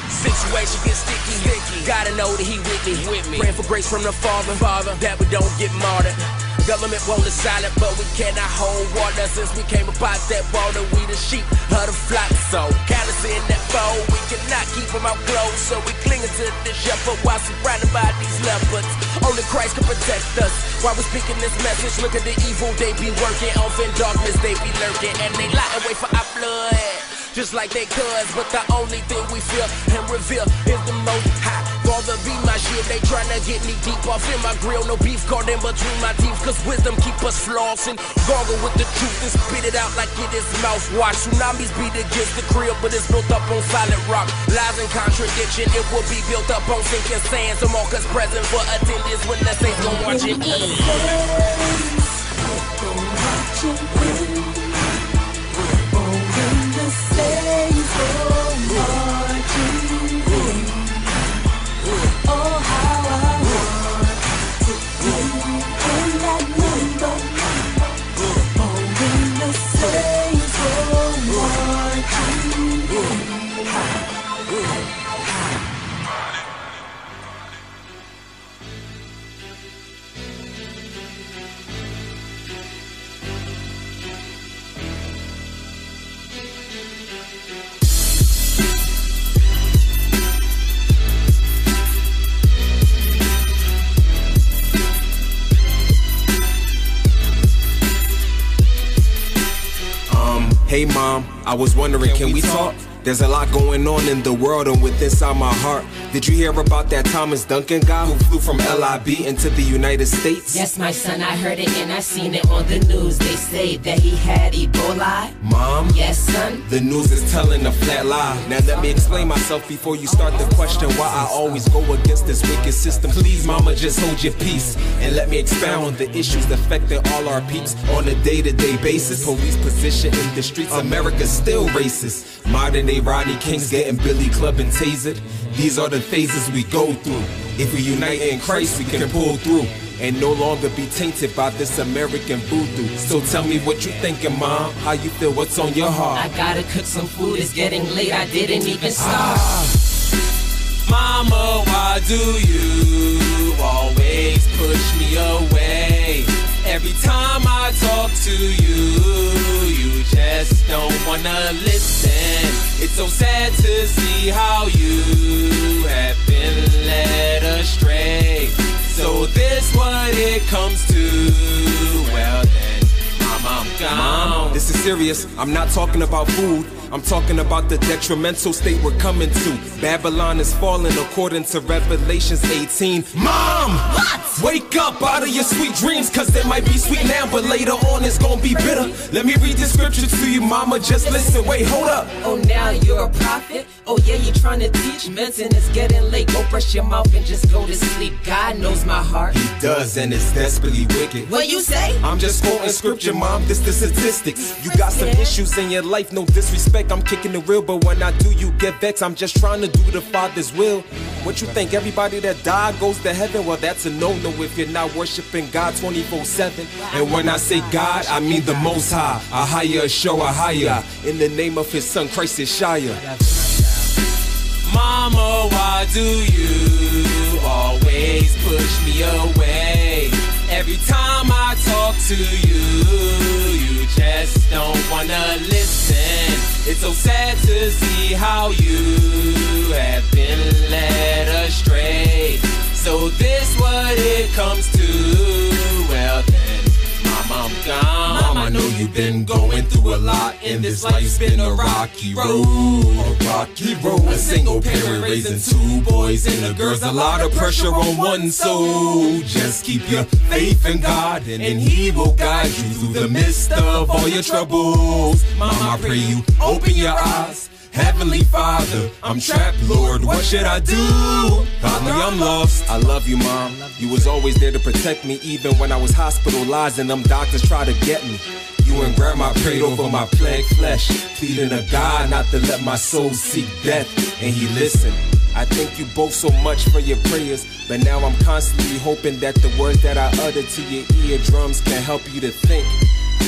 [SPEAKER 19] Situation gets sticky. Gotta know that he with me. Praying for grace from the Father, that we don't get martyred. Government won't be silent, but we cannot hold water. Since we came about that water, we the sheep of the flock. So callous in that bowl, we cannot keep them out close. So we clinging to the shepherd while surrounded by these leopards. Only Christ can protect us. While we speaking this message, look at the evil they be working. Off in darkness they be lurking, and they lie and wait for our blood. Just like they cuz, but the only thing we feel and reveal is the most high. Father be my shield, they tryna get me deep off in my grill. No beef caught in between my teeth, cause wisdom keep us flossing. Gargle with the truth and spit it out like it is mouthwash. Tsunamis beat against the crib, but it's built up on solid rock. Lies and contradiction, it will be built up on sinking sand. So Marcus present for attendance when the saints gon' watch it in.
[SPEAKER 20] Hey mom, I was wondering, can we talk? There's a lot going on in the world and with inside my heart. Did you hear about that Thomas Duncan guy who flew from LIB into the United States?
[SPEAKER 21] Yes, my son, I heard it and I seen it on the news. They say that he had Ebola.
[SPEAKER 20] Mom?
[SPEAKER 21] Yes, son?
[SPEAKER 20] The news is telling a flat lie. Now let me explain myself before you start to question why I always go against this wicked system. Please, mama, just hold your peace and let me expound on the issues affecting all our peeps on a day-to-day basis. Police position in the streets, America's still racist. Modern day Rodney Kings getting Billy Club and tasered. These are the phases we go through. If we unite in Christ, we can pull through and no longer be tainted by this American voodoo. So tell me what you thinking, Mom. How you feel? What's on your heart?
[SPEAKER 21] I gotta cook some food. It's getting late. I didn't even start.
[SPEAKER 20] Mama, why do you always push me away? Every time I talk to you, you just don't wanna listen. It's so sad to see how you have been led astray. So this what it comes to, well then, I'm gone. This is serious, I'm not talking about food. I'm talking about the detrimental state we're coming to. Babylon is falling according to Revelations 18. Mom! What? Wake up out of your sweet dreams, cause it might be sweet now, but later on it's gonna be bitter. Let me read the scripture to you, mama, just listen. Wait, hold up.
[SPEAKER 21] Oh, now you're a prophet? Oh yeah, you're trying to teach medicine. It's getting late. Go brush your mouth and just go to sleep. God knows my heart.
[SPEAKER 20] He does, and it's desperately wicked.
[SPEAKER 21] What you say?
[SPEAKER 20] I'm just quoting scripture, Mom. This the statistics. You got some issues in your life, no disrespect. I'm kicking the real, but when I do, you get vexed. I'm just trying to do the Father's will. What you think? Everybody that died goes to heaven? Well, that's a no-no if you're not worshiping God 24/7. And when I say God, I mean the Most High. I hire a show, I hire in the name of His Son, Christ is Shire. Mama, why do you always push me away? Every time I talk to you, you just don't wanna listen. It's so sad to see how you have been led astray. So this what it comes to, well then, Mom, I'm gone. Mom, I know you've been going through a lot, and this life's been a rocky road. A rocky road. A single parent raising two boys and a girl's a lot of pressure on one soul. Just keep your faith in God, and He will guide you through the midst of all your troubles. Mom, I pray you open your eyes. Heavenly Father, I'm trapped, Lord, what should I do? Godly, I'm lost. I love you, Mom. You was always there to protect me, even when I was hospitalized and them doctors tried to get me. You and Grandma prayed over my plague flesh, pleading to God not to let my soul seek death, and He listened. I thank you both so much for your prayers, but now I'm constantly hoping that the words that I utter to your eardrums can help you to think.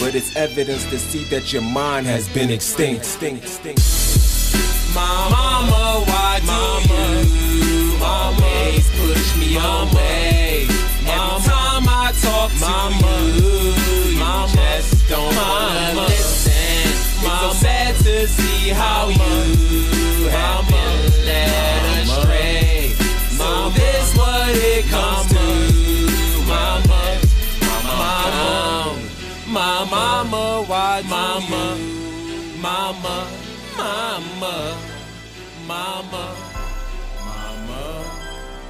[SPEAKER 20] But it's evidence to see that your mind has been extinct. Mama, why do you always push me away? Every time I talk to you, you just don't wanna listen. It's so sad to see how you have been led astray. So this what it comes to, Mama, why do you, Mama,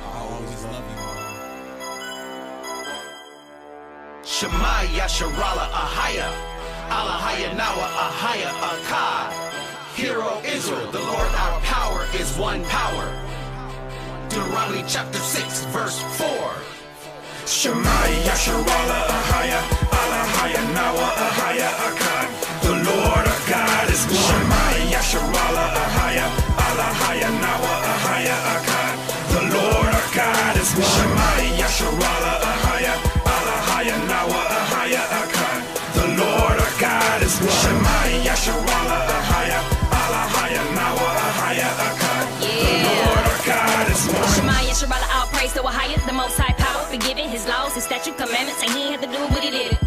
[SPEAKER 20] I always love you,
[SPEAKER 22] Shema Yasharala Ahaya, Alahaya Nawa Ahaya Akkad. Hero Israel, the Lord our power is one power. Deuteronomy chapter 6, verse 4.
[SPEAKER 23] Shema Yasharala Ahaya, Alahaya Nawa Ahaya Akkad. The Lord our God is one. Shema Yasharala Ahaya, Alahaya Nawa Ahaya Akkad. The Lord our God is one. Shema Yasharala Ahaya, Alahaya Nawa Ahaya Akkad. The Lord our God is one. Shema Yasharala Ahaya, Alahaya Nawa Ahaya Akkad. The Lord our God is one.
[SPEAKER 24] Shema Yasharala, all praise to Ahaya, the Most High power, forgiving His laws, His statute, commandments, and He ain't have to do it, but He did it.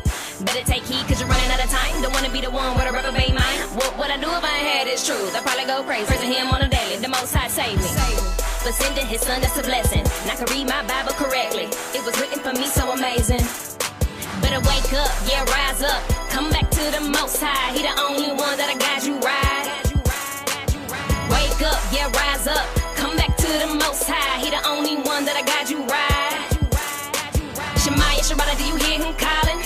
[SPEAKER 24] Better take heed, cause you're running out of time. Don't wanna be the one with a reprobate mind. What would I do if I had His truth? I'd probably go crazy, praising Him on a daily. The Most High saved me. But sending His Son, that's a blessing. And I can read my Bible correctly. It was written for me, so amazing. Better wake up, yeah, rise up. Come back to the Most High. He the only one that'll guide you right. up, yeah, rise up. Come back to the Most High. He the only one that I got you right. Shemaiah Sharala, do you hear him calling?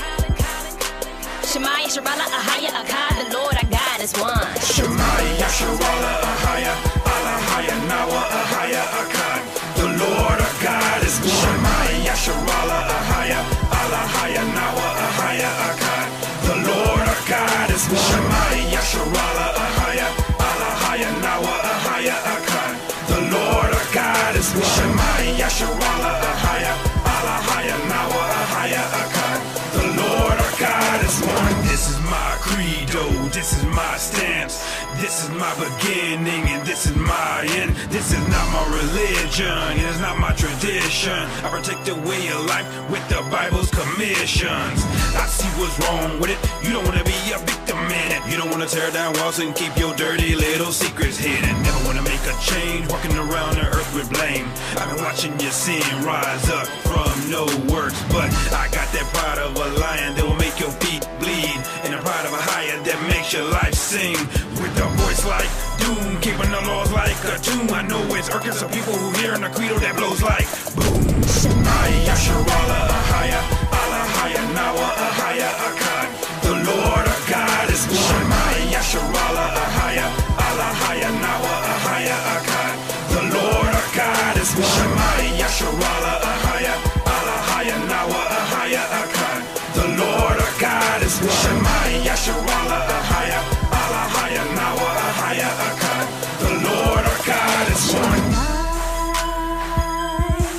[SPEAKER 24] Shemaiah Sharala, Ahaya Akkad, the Lord our God is one.
[SPEAKER 23] Shemaiah Sharala, Ahaya, Alahaya, Nawa, Ahaya, Akkad. The Lord our God is one. Shemaiah Sharala, Ahaya, Alahaya, Nawa, Ahaya, Akkad. The Lord our God is one. Shemaiah Sharala, Ahaya, Alahaya, Nawa, Ahaya, Akkad. The Lord our God is one. Shemaiah Sharala, Ahaya, Alahaya, Nawa, Ahaya, Akkad. The Lord our God is one. This is my credo, this is my stance. This is my beginning and this is my end. This is not my religion, it is not my tradition. I protect the way of life with the Bible's commissions. I see what's wrong with it. You don't want to be a victim in it. You don't want to tear down walls and keep your dirty little secrets hidden. Never want to make a change, walking around the earth with blame. I've been watching your sin rise up from no works, but I got that pride of a lion that will make your feet bleed, and the pride of a higher that makes your life sing. With a voice like doom, keeping the laws like a tomb. I know it's irking some people who hearing a credo that blows like boom. Shemaiah Sharala, Ahaya, Alahaya, Nawa, Ahaya, Akkad. The Lord our God is one. Shemaiah Sharala, Ahaya, Alahaya, Nawa, Ahaya, Akkad. The Lord our God is one. Shemaiah Sharala, Ahaya, Alahaya, Nawa, Ahaya, Akkad. The Lord our God is one. Shemaiah Sharala, Ahaya, Alahaya, Nawa, Ahaya, Akkad. The Lord our God is one.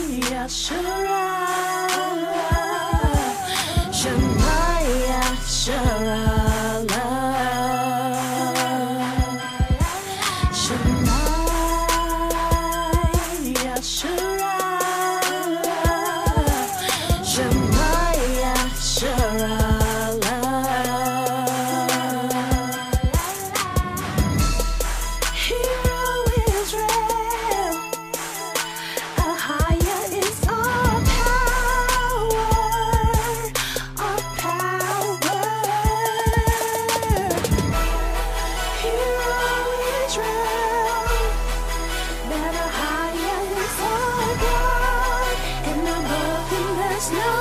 [SPEAKER 5] Shemaiah Sharala, Shemaiah Sharala, Shemaiah Sharala. Hero Israel, Ahaya is our power, our power. Hero Israel, that Ahaya is our God, and above him there's no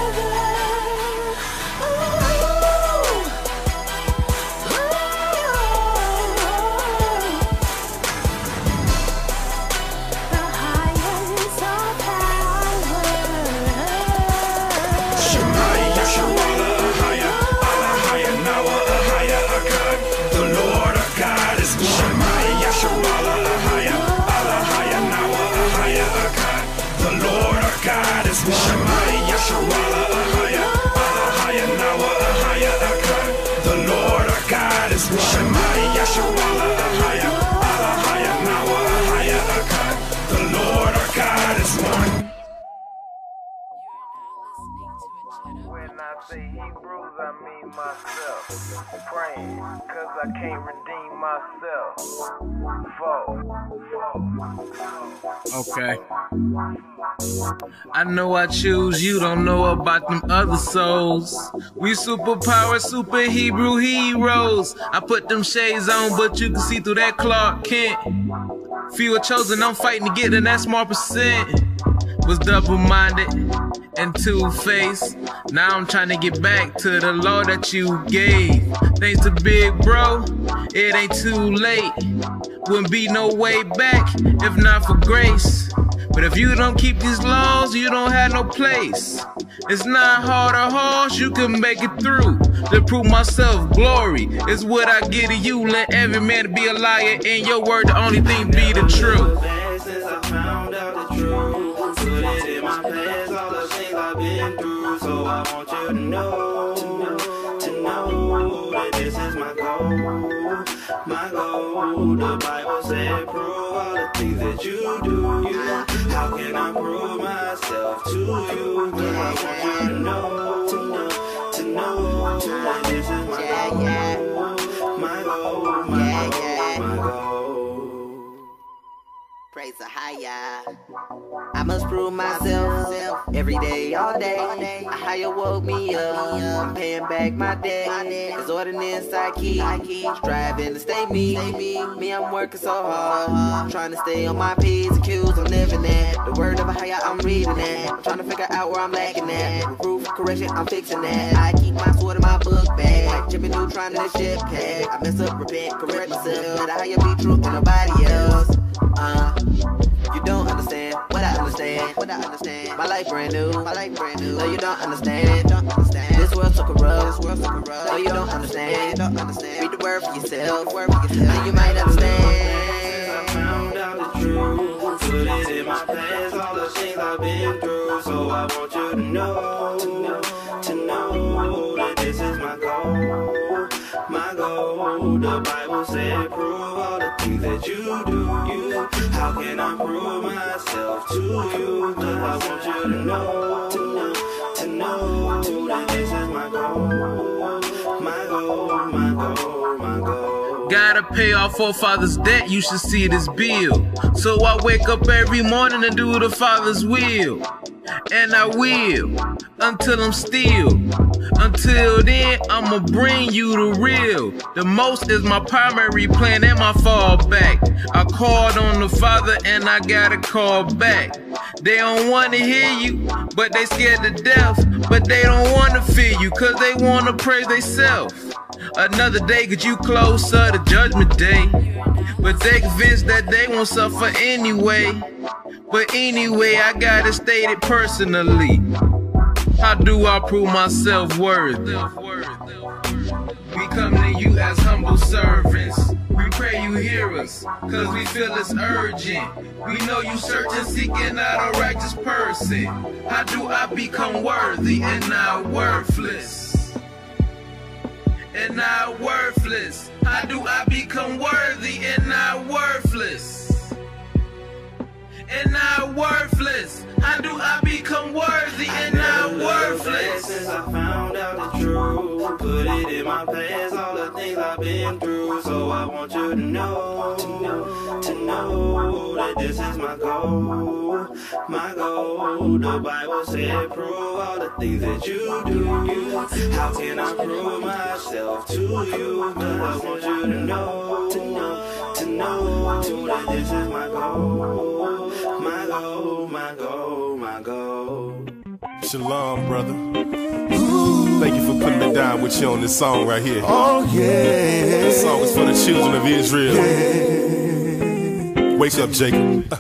[SPEAKER 5] other.
[SPEAKER 23] Shemaiah Sharala, Ahaya, Alahaya, Nawa, Ahaya, Akkad. The Lord our God is one. Shemaiah Sharala, Ahaya, Alahaya, Nawa, Ahaya, Akkad. The Lord our God is one. Shemaiah Sharala, Ahaya, Alahaya, Nawa, Ahaya, Akkad. The Lord our God is one. Shemaiah Sharala, Ahaya, Alahaya, Nawa, Ahaya, Akkad. The Lord our God is one.
[SPEAKER 10] When I say Hebrews, I mean myself. Praying, cause I can't redeem myself.
[SPEAKER 6] Okay. I know I choose, you don't know about them other souls. We superpower, super Hebrew heroes. I put them shades on, but you can see through that Clark Kent. Few are chosen, I'm fighting to get in that small percent. Was double-minded and two-faced. Now I'm trying to get back to the law that you gave. Thanks to Big Bro, it ain't too late. Wouldn't be no way back if not for grace. But if you don't keep these laws, you don't have no place. It's not hard or harsh, you can make it through. To prove myself, glory is what I give to you. Let every man be a liar, and your word the only thing be the truth.
[SPEAKER 7] Since I found out the truth, put it in my past, all the things I've been through. So I want you to know that this is my goal. My goal, the Bible said, prove all the things that you do. How can I prove myself to you? Cause I want you to know that this is my goal. My goal, my goal, my goal.
[SPEAKER 8] Praise the higher. I must prove myself every day, all day. A higher woke me up. I'm paying back my debt. It's ordinance I keep. Striving to stay me. Me, I'm working so hard. Trying to stay on my P's and Q's. I'm living that. The word of a higher, I'm reading that. I'm trying to figure out where I'm lacking at. Reproof, correction, I'm fixing that. I keep my sword in my book bag. Like Jimmy Neutron in the ship pack. I mess up, repent, correct myself. Let a higher be true and nobody else. You don't understand what I understand. My life brand new. No, you don't understand. This world took a rub. No, you don't understand. Read the word for yourself. And you might understand.
[SPEAKER 7] I found out the truth. Put it in my past, all the things I've been through. So I want you to know that this is my goal. My goal, the Bible said, prove all the things that you do. How can I prove myself to you? Cause I want you to know that this is my goal. My goal, my goal, my goal.
[SPEAKER 6] Gotta pay off forefathers' debt, you should see this bill. So I wake up every morning and do the Father's will. And I will, until I'm still. Until then, I'ma bring you the real. The most is my primary plan and my fallback. I called on the Father and I gotta call back. They don't wanna hear you, but they scared to death. But they don't wanna fear you, cause they wanna praise theyself. Another day get you closer to judgment day. But they convinced that they won't suffer anyway. But anyway, I gotta state it personally. How do I prove myself worthy? We come to you as humble servants. We pray you hear us, cause we feel it's urgent. We know you searching, seeking out a righteous person. How do I become worthy and not worthless? And not worthless. How do I become worthy and not worthless? And not worthless. How do I become worthy and not worthless?
[SPEAKER 7] Since I found out the truth, put it in my past, all the things I've been through. So I want you to know that this is my goal. My goal, the Bible said, prove all the things that you do. How can I prove myself to you? Cause I want you to know that this is my goal. My goal, my goal, my goal.
[SPEAKER 2] Shalom, brother. Thank you for putting me down with you on this song right here.
[SPEAKER 23] Oh, yeah.
[SPEAKER 2] This song is for the children of Israel. Yeah. Wake up, Jacob.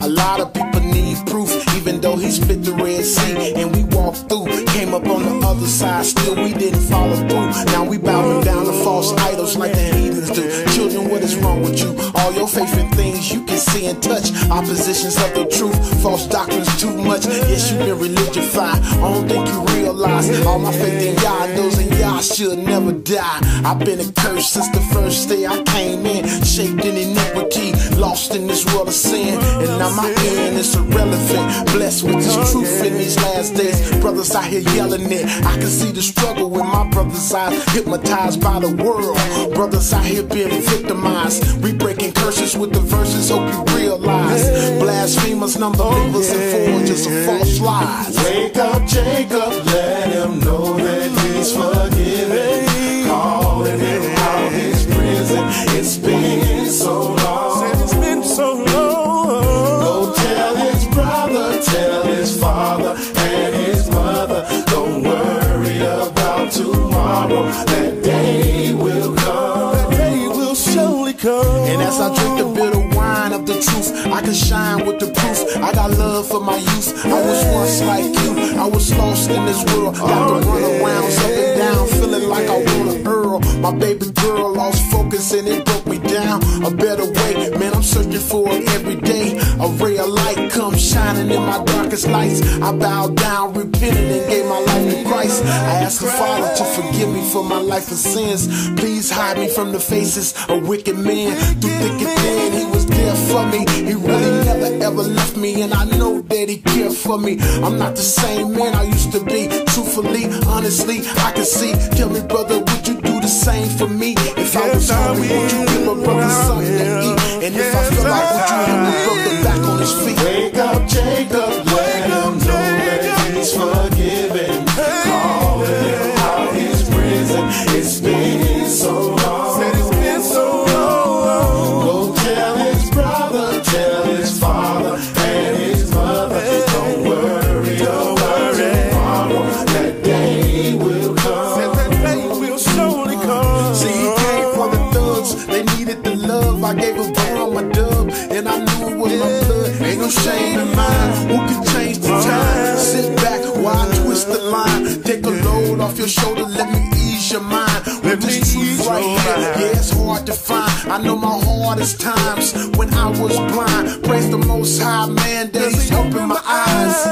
[SPEAKER 9] A lot of people need proof, even though he split the Red Sea and we walked through. Came up on the other side, still we didn't follow through. Now we bowing down to false idols like the heathens do. Children, what is wrong with you? All your faith in things you can see and touch. Oppositions of the truth, false doctrines too much. Yes, you've been religified. I don't think you realize all my faith in Yah knows, and Yah should never die. I've been a curse since the first day I came in, shaped in iniquity, lost in this world of sin. And now my end is irrelevant, blessed with this truth in these last days. Brothers out here yelling it, I can see the struggle in my brother's eyes, hypnotized by the world. Brothers out here being victimized, we breaking curses with the verses, hope you realize. Blasphemers, non-believers, and forgers of false lies.
[SPEAKER 23] Wake up, Jacob, let him know that he's forgiven. Calling him out his prison, it's been so long.
[SPEAKER 2] It's been so long.
[SPEAKER 23] Go tell his brother, tell his father and his mother, don't worry about tomorrow, that day will come.
[SPEAKER 2] That day will surely come.
[SPEAKER 9] And as I drink the bitter wine of the truth, I can shine with the proof. I got love for my youth. I was once like you, I was lost in this world. Got to run around up and down, feeling like I want a Earl. My baby girl lost focus and it broke me down. A better way, man, I'm searching for it every day. A ray of light comes shining in my darkest lights. I bowed down, repented, and gave my life to Christ. I asked the Father to forgive me for my life of sins. Please hide me from the faces of wicked men. Through thick and thin, he was there for me. He really never ever left me, and I know that he cared for me. I'm not the same man I used to be. Truthfully, honestly, I can see. Tell me, brother, would you do the the same for me? If I was hungry, would you give a brother something to eat? And if I feel like, would you help my brother back on his feet?
[SPEAKER 2] Wake up, Jacob, let him know that he's forgiven. Call him out his prison. It's been so long. It's been so long. Go tell his brother, tell his father and his mother. Don't worry about tomorrow. That day will come.
[SPEAKER 18] That day will surely come.
[SPEAKER 9] See, he came for the thugs. They needed the love. I gave a bomb a dub, and I knew it was my blood. Ain't no shame in mine. Who can change the time? Sit back while I twist the line. Take a load off your shoulder. Let me ease your mind. With this truth right here, yeah, it's hard to find. I know my hardest times when I was blind. Praise the Most High, man, that He's opened my eyes.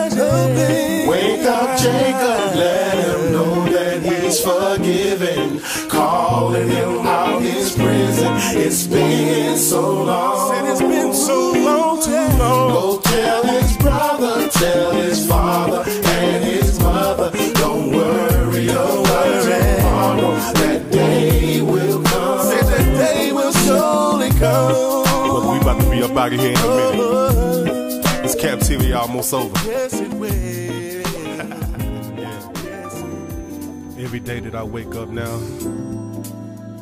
[SPEAKER 2] Wake up, Jacob, let him know that he's forgiven. Calling him out his prison. It's been so long.
[SPEAKER 18] It's been so long, too long.
[SPEAKER 2] Go tell his brother, tell his father and his mother. Don't worry about tomorrow. That day will come.
[SPEAKER 18] Say that day will surely come.
[SPEAKER 1] Well, we about to be up out of here in a minute. This captivity almost over.
[SPEAKER 18] Yes, it will.
[SPEAKER 1] Every day that I wake up now,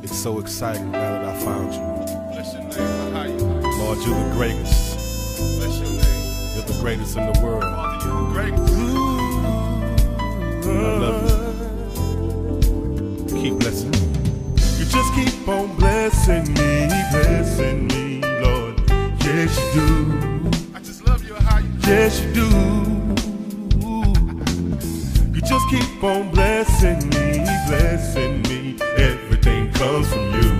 [SPEAKER 1] it's so exciting now that I found you.
[SPEAKER 2] Bless your name, how you?
[SPEAKER 1] Lord, you're the greatest.
[SPEAKER 2] Bless your name.
[SPEAKER 1] You're the greatest in the world.
[SPEAKER 2] Father, you're the greatest.
[SPEAKER 1] And I love you. Keep blessing me.
[SPEAKER 18] You just keep on blessing me, Lord. Yes, you do.
[SPEAKER 2] I just love you, how you?
[SPEAKER 18] Yes, you do. You just keep on blessing me. Everything comes from you.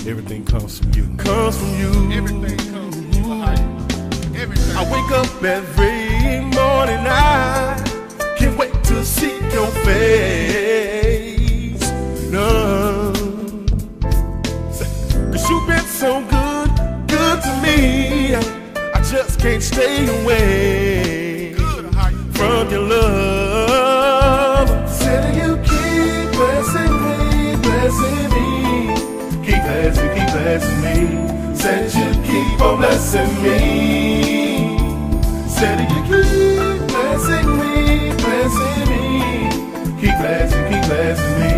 [SPEAKER 1] Everything comes from you.
[SPEAKER 18] Comes from you.
[SPEAKER 2] Everything comes from you, how you? Everything.
[SPEAKER 18] I wake up every morning, I can't wait to see your face. No, 'cause you've been so good to me. I just can't stay away from your love. Said you keep blessing me, keep blessing me. Said you keep on blessing me. Said you keep blessing me, keep blessing me.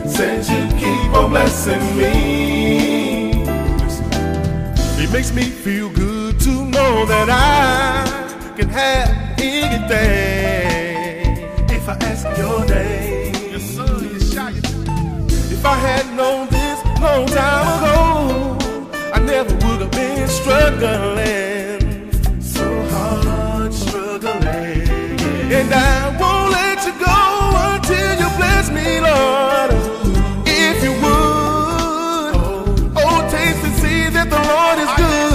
[SPEAKER 18] Said you keep on blessing me. It makes me feel good to know that I can have anything if I ask your name.
[SPEAKER 2] Yes, sir, yes, shy.
[SPEAKER 18] If I had known this long time ago, I never would have been struggling so hard, struggling. And I won't let you go until you bless me, Lord. If you would, oh, taste and see that the Lord is good.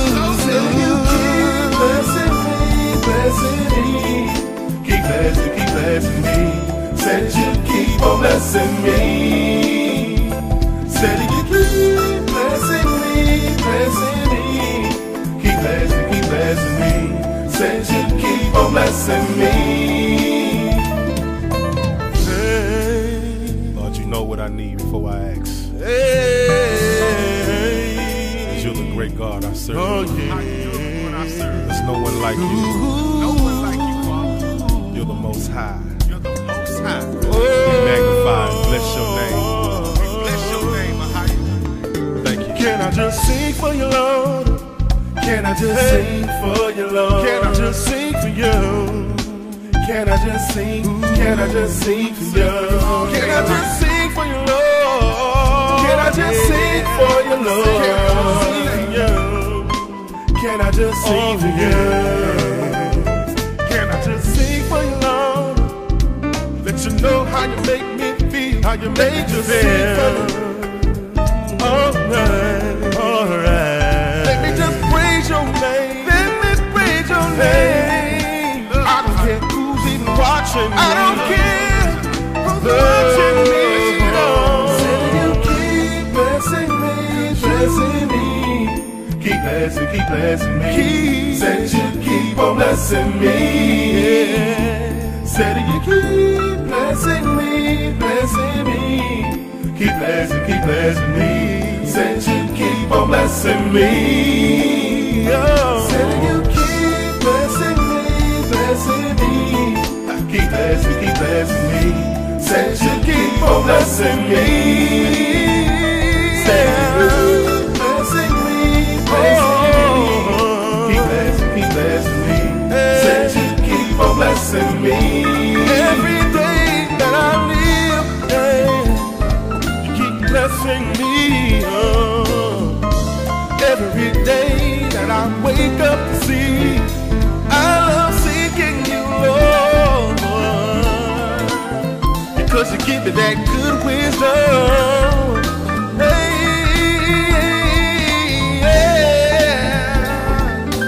[SPEAKER 18] So you keep blessing me, keep blessing me. Said you keep on blessing me. Said you keep blessing me, keep blessing me. Said you keep on blessing me. Hey.
[SPEAKER 1] Lord, you know what I need before I ask.
[SPEAKER 18] Hey.
[SPEAKER 1] 'Cause you're the great God I serve.
[SPEAKER 18] Oh yeah.
[SPEAKER 1] There's no one like you.
[SPEAKER 2] No one like you, Father.
[SPEAKER 1] You're the Most High.
[SPEAKER 2] You're the Most High.
[SPEAKER 1] Be magnified. Bless your name.
[SPEAKER 2] Bless your name, how you?
[SPEAKER 1] Thank you.
[SPEAKER 18] Can I just sing for you, Lord? Can I just sing for you, Lord? Can I just sing for you? Can I just sing? Can I just sing for you? Can I just sing for you, Lord? Can I just sing for you, Lord? Can I just sing for you? Can I just sing for you, Lord? Let you know how you make me feel, how you make me feel. Alright, alright. Let me just praise your name. Let me praise your name. I don't care who's even watching me. I don't care who's watching me. Say you keep blessing me, keep blessing me. Said you keep on blessing me. Said you keep blessing me,
[SPEAKER 2] keep blessing me. Said you keep on blessing me. Oh. Said you keep blessing me. I keep blessing me. Said you keep on blessing me. Said you blessing me, keep blessing me. Said you keep on blessing me. Every day that I live, yeah, you keep blessing me. Oh. Every day that I wake up to see, I love seeking you, Lord, because you give me that good wisdom.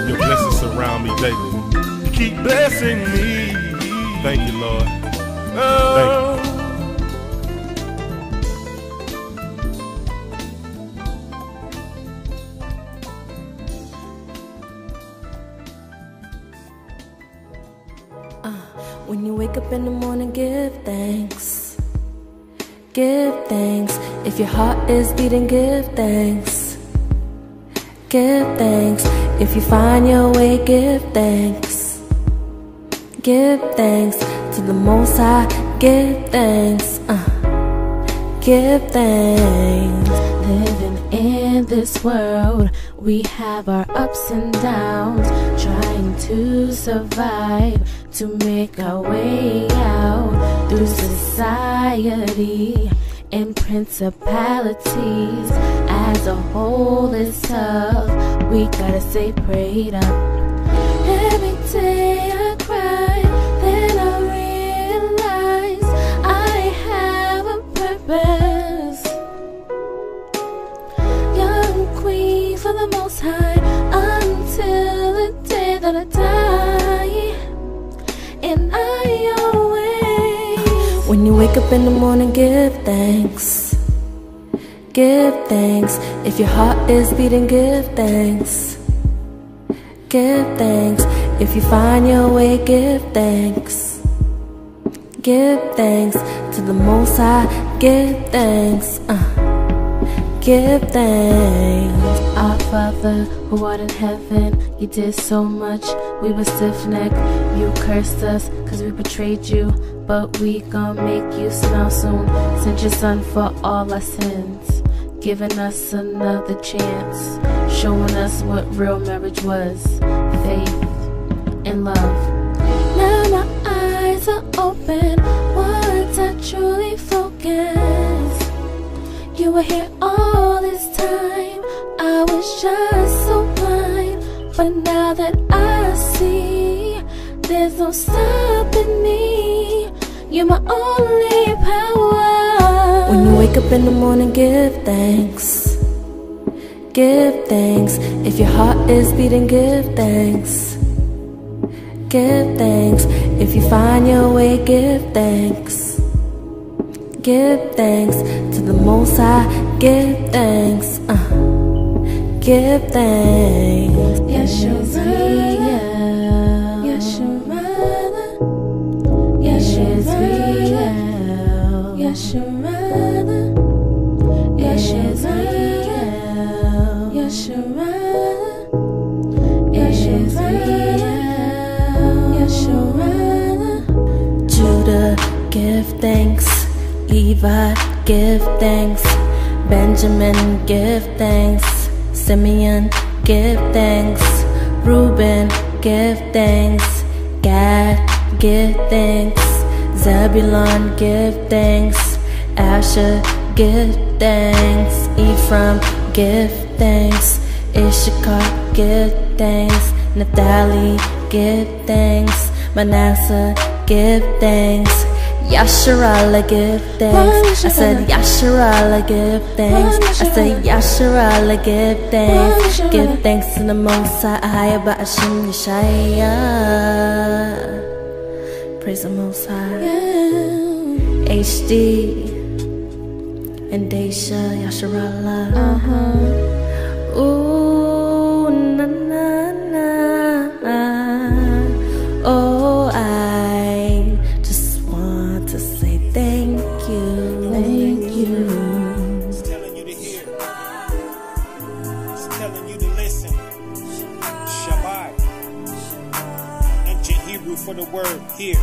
[SPEAKER 2] Your blessings surround me daily. You keep blessing me. Thank you, Lord. Thank you.
[SPEAKER 5] When you wake up in the morning, give thanks. Give thanks. If your heart is beating, give thanks. Give thanks. If you find your way, give thanks. Give thanks to the Most High. Give thanks. Give thanks.
[SPEAKER 12] Living in this world, we have our ups and downs, trying to survive, to make our way out through society and principalities. As a whole is tough, we gotta stay prayed up. Every day I cry, then I realize I have a purpose. Young queen for the Most High until the day that I die. And I always,
[SPEAKER 5] when you wake up in the morning, give thanks. Give thanks. If your heart is beating, give thanks. Give thanks. If you find your way, give thanks. Give thanks to the Most High. Give thanks. Give thanks.
[SPEAKER 12] Our Father, who art in heaven, you did so much, we were stiff-necked. You cursed us, cause we betrayed you, but we gon' make you smile soon. Sent your son for all our sins, giving us another chance, showing us what real marriage was, faith and love.
[SPEAKER 5] Now my eyes are open, once I truly focus. You were here all this time, I was just so blind. But now that I see, there's no stopping me. You're my only power. When you wake up in the morning, give thanks. Give thanks. If your heart is beating, give thanks. Give thanks. If you find your way, give thanks. Give thanks to the Most High. Give thanks. Give thanks.
[SPEAKER 12] Yes, you're real.
[SPEAKER 5] Yes, you're rather.
[SPEAKER 12] Yes, you're real.
[SPEAKER 5] Yes, you're rather.
[SPEAKER 12] Yes, you're real.
[SPEAKER 5] Yes, you're rather.
[SPEAKER 12] Yes, you're real.
[SPEAKER 5] Yes, you're rather. Judah, give thanks. Levi, give thanks. Benjamin, give thanks. Simeon, give thanks. Reuben, give thanks. Gad, give thanks. Zebulon, give thanks. Asher, give thanks. Ephraim, give thanks. Issachar, give thanks. Naphtali, give thanks. Manasseh, give thanks. Yasharala, give thanks. I said Yasharala, give thanks. I said Yasharala, give thanks. Give thanks to the Most High, Ba'ashim Yeshaya. Praise the Most High. HD and Daisha, Yasharala. Ooh, na na na. Oh, I just want to say thank you.
[SPEAKER 12] Thank you.
[SPEAKER 10] Hebrew for the word here.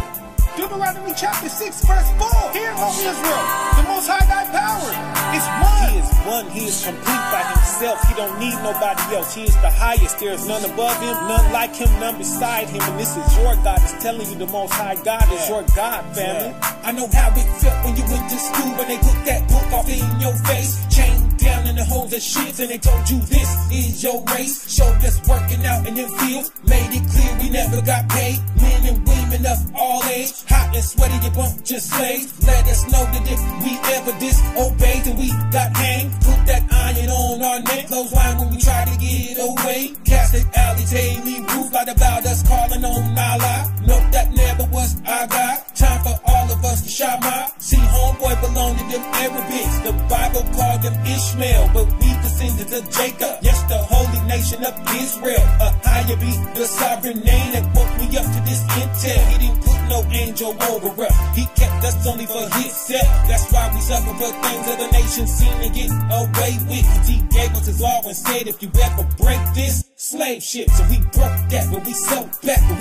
[SPEAKER 10] Deuteronomy chapter 6 verse 4. Hear, O Israel, the Most High thy power is one. He is one. He is complete by himself. He don't need nobody else. He is the highest. There is none above him, none like him, none beside him. And this is your God. It's telling you the Most High God is your God, family.
[SPEAKER 14] I know how it felt when you went to school, when they put that book off in your face, chained down in the holes of shits, and they told you this is your race. Showed us working out in them fields, made it clear we never got paid. Men and women of all age, hot and sweaty, you bunch of slaves. Let us know that if we ever disobeyed, then we got hanged. Put that iron on our neck, clothesline when we try to get away. Cast it alley, daily roof, light about us, calling on Allah. Nope, that never was our God. Time for all of us to Shama. See, homeboy belong to them Arabics. The Bible called them Ishmael, but we descendants of Jacob. Yes, the holy nation of Israel. Ahia be the sovereign name that woke me up to this intel. He didn't put no angel over us. He kept us only for himself. That's why we suffer for things other nations seem to get away with. He gave us his law and said, if you ever break this, slave ship. So we broke that, but we so back. But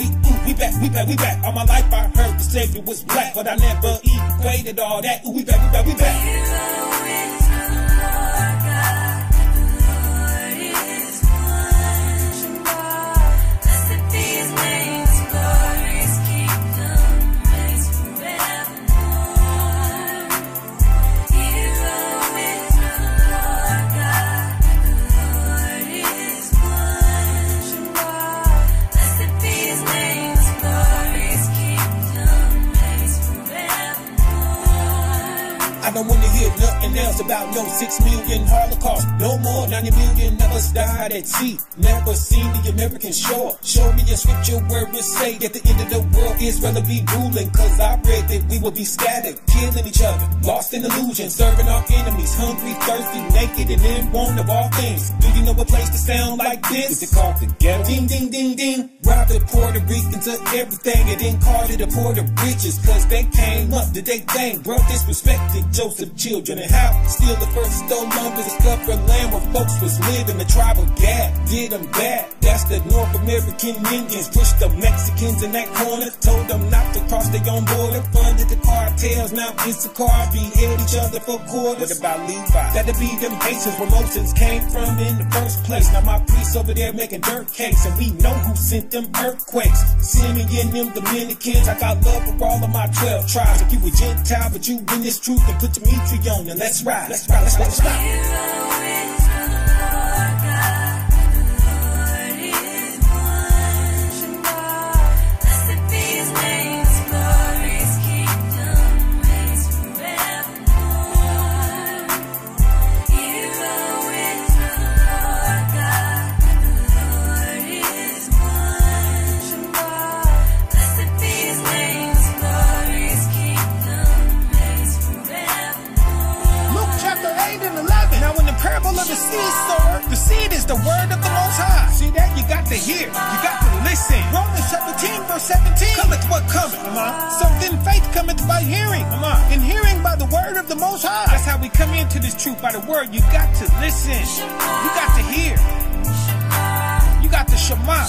[SPEAKER 14] we back. All my life I heard the Savior was black, but I never equated all that. We back. I don't wanna hear nothing else about no 6 million Holocaust. No more 90 million of us died at sea. Never seen the American shore. Show me a scripture where it say at the end of the world Israel will be ruling. Cause I read that we will be scattered, killing each other, lost in illusion, serving our enemies, hungry, thirsty, naked, and in want of all things. Do you know a place to sound like this? It's called the ghetto. Ding, ding, ding, ding. Robbed the Puerto Ricans of everything and then called it a port of riches. Cause they came up, did they thing, bro, disrespected Joseph children, and how still the first stone numbers discovered land where folks was living. The tribe of Gad did them bad. That's the North American Indians. Pushed the Mexicans in that corner, told them not to cross their own border. Funded the cartels, now Issachar behead each other for quarters. What about Levi? That'd be them Haitians where Moses came from in the first place. Now my priests over there making dirt cakes, and we know who sent them earthquakes. Simeon, them Dominicans. I got love for all of my 12 tribes. If you a Gentile, but you in this truth, and put Dimitri on, and let's ride. Let's ride. Of the seed sower, the seed is the word of the Most High. See that? You got to hear, you got to listen. Romans 17 verse 17. Cometh what cometh? So then faith cometh by hearing, and hearing by the word of the Most High. That's how we come into this truth, by the word. You got to listen, you got to hear, you got to Shema,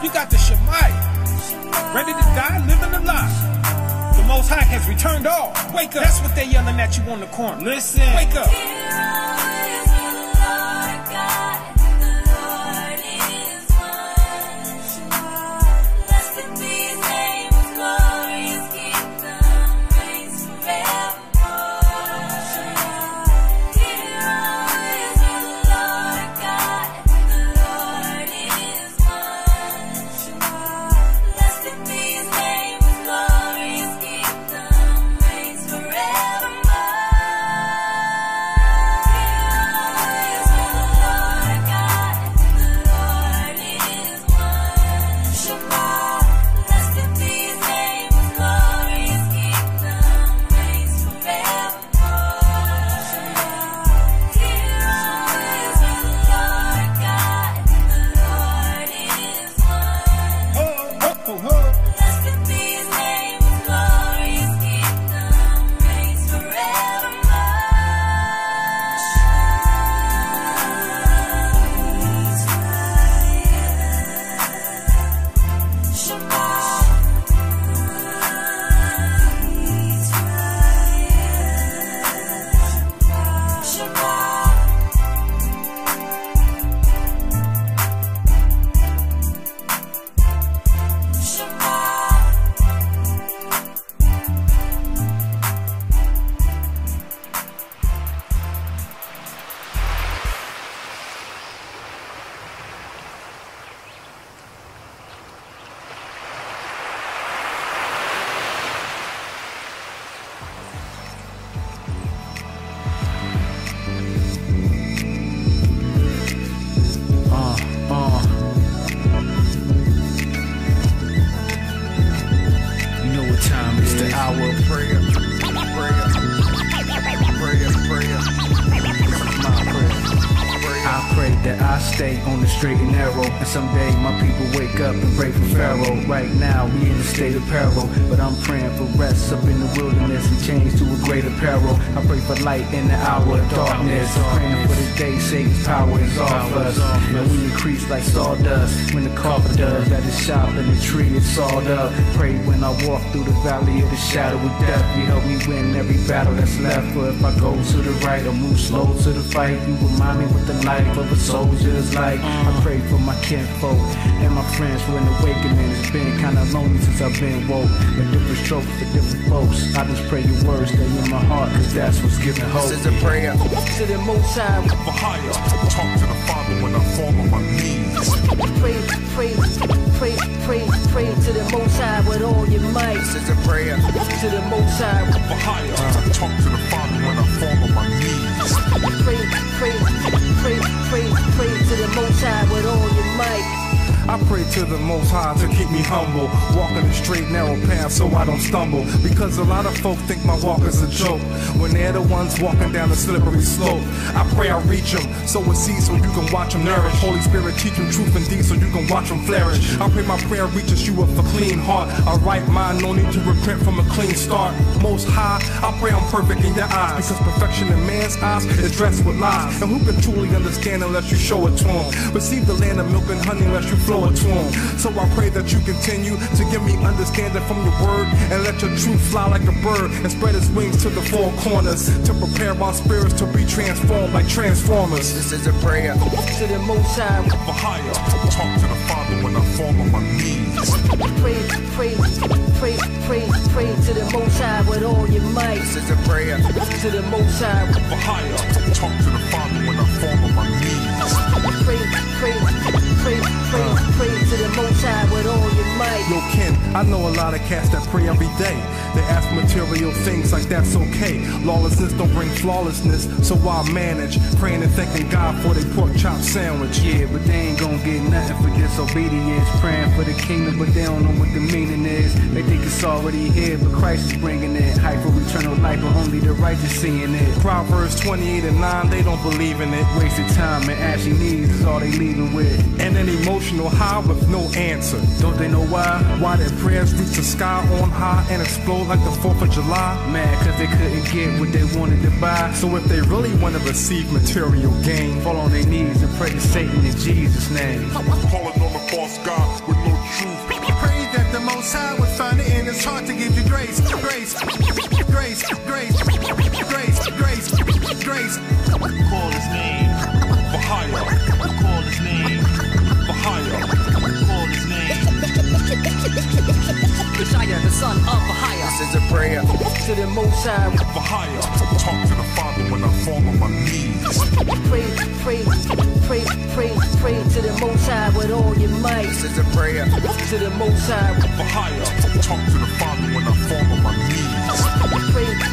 [SPEAKER 14] you got to Shemaiah. Ready to die, living alive. The Most High has returned all. Wake up. That's what they yelling at you on the corner. Listen. Wake up.
[SPEAKER 11] straight and narrow. And someday my people wake up and pray for Pharaoh. Right now we in a state of peril, but I'm praying for rest up in the wilderness and change to a greater peril. I pray for light in the hour of darkness. Praying for the day Satan's power is off us, and we increase like sawdust when the carpenter does at his shop and the tree is sawed up. Pray when I walk through the valley of the shadow of death, you help me win every battle that's left. But if I go to the right or move slow to the fight, you remind me what the life of a soldier is like. I pray for my kinfolk and my friends for an awakening. It's been kinda lonely since I've been woke. A different stroke for different folks. I just pray your words stay in my heart, cause that's what's giving hope.
[SPEAKER 15] This is a prayer
[SPEAKER 4] to the Most High.
[SPEAKER 23] For higher, talk to the Father when I fall on my knees.
[SPEAKER 4] Pray to the Most High with all your might.
[SPEAKER 15] This is a prayer
[SPEAKER 4] to the Most High.
[SPEAKER 23] For higher, talk to the Father when I fall on my knees.
[SPEAKER 4] Pray to the Most High with all your might.
[SPEAKER 16] I pray to the Most High to keep me humble, walking the straight, narrow path so I don't stumble. Because a lot of folk think my walk is a joke, when they're the ones walking down the slippery slope. I pray I reach them, sow a seed so you can watch them nourish. Holy Spirit teach them truth and deed so you can watch them flourish. I pray my prayer reaches you with a clean heart, a right mind, no need to repent from a clean start. Most High, I pray I'm perfect in your eyes, because perfection in man's eyes is dressed with lies. And who can truly understand unless you show it to him? Receive the land of milk and honey unless you flow it to him. So I pray that you continue to give me understanding from your word, and let your truth fly like a bird and spread its wings to the four corners, to prepare our spirits to be transformed like Transformers.
[SPEAKER 15] This is a prayer
[SPEAKER 4] to the Most High.
[SPEAKER 23] For higher, talk to the Father when I fall on my knees.
[SPEAKER 4] Pray to the Most High with all your might.
[SPEAKER 15] This is a prayer
[SPEAKER 4] to the Most High.
[SPEAKER 23] For higher, talk to the Father when I fall on my knees.
[SPEAKER 4] Pray to the Most High with all your might.
[SPEAKER 16] Yo, Ken, I know a lot of cats that pray every day. They ask material things like that's okay. Lawlessness don't bring flawlessness, so I manage praying and thanking God for their pork chop sandwich.
[SPEAKER 11] Yeah, but they ain't gonna get nothing for disobedience. Praying for the kingdom, but they don't know what the meaning is. They think it's already here, but Christ is bringing it. Hype for eternal life, but only the righteous seeing it.
[SPEAKER 16] Proverbs 28:9, they don't believe in it.
[SPEAKER 11] Wasted time and ashy knees is all they leaving with.
[SPEAKER 16] And an emotional high with no answer.
[SPEAKER 11] Don't they know why?
[SPEAKER 16] Why their prayers reach the sky on high and explode like the 4th of July?
[SPEAKER 11] Mad cause they couldn't get what they wanted to buy.
[SPEAKER 16] So if they really want to receive material gain,
[SPEAKER 11] fall on their knees and pray to Satan in Jesus' name.
[SPEAKER 23] Calling on the false God with no truth.
[SPEAKER 16] Pray that the Most High would find it in his heart to give you grace.
[SPEAKER 23] Call his name. For higher. Call his name. For higher. Call his name.
[SPEAKER 17] Messiah, the son of Bahia.
[SPEAKER 15] This is a prayer
[SPEAKER 4] to the Most High.
[SPEAKER 23] For higher, talk to the Father when I fall on my knees.
[SPEAKER 4] Pray to the Most High with all your might.
[SPEAKER 15] This is a prayer
[SPEAKER 4] to the Most High.
[SPEAKER 23] For higher, talk to the Father when I fall on my knees.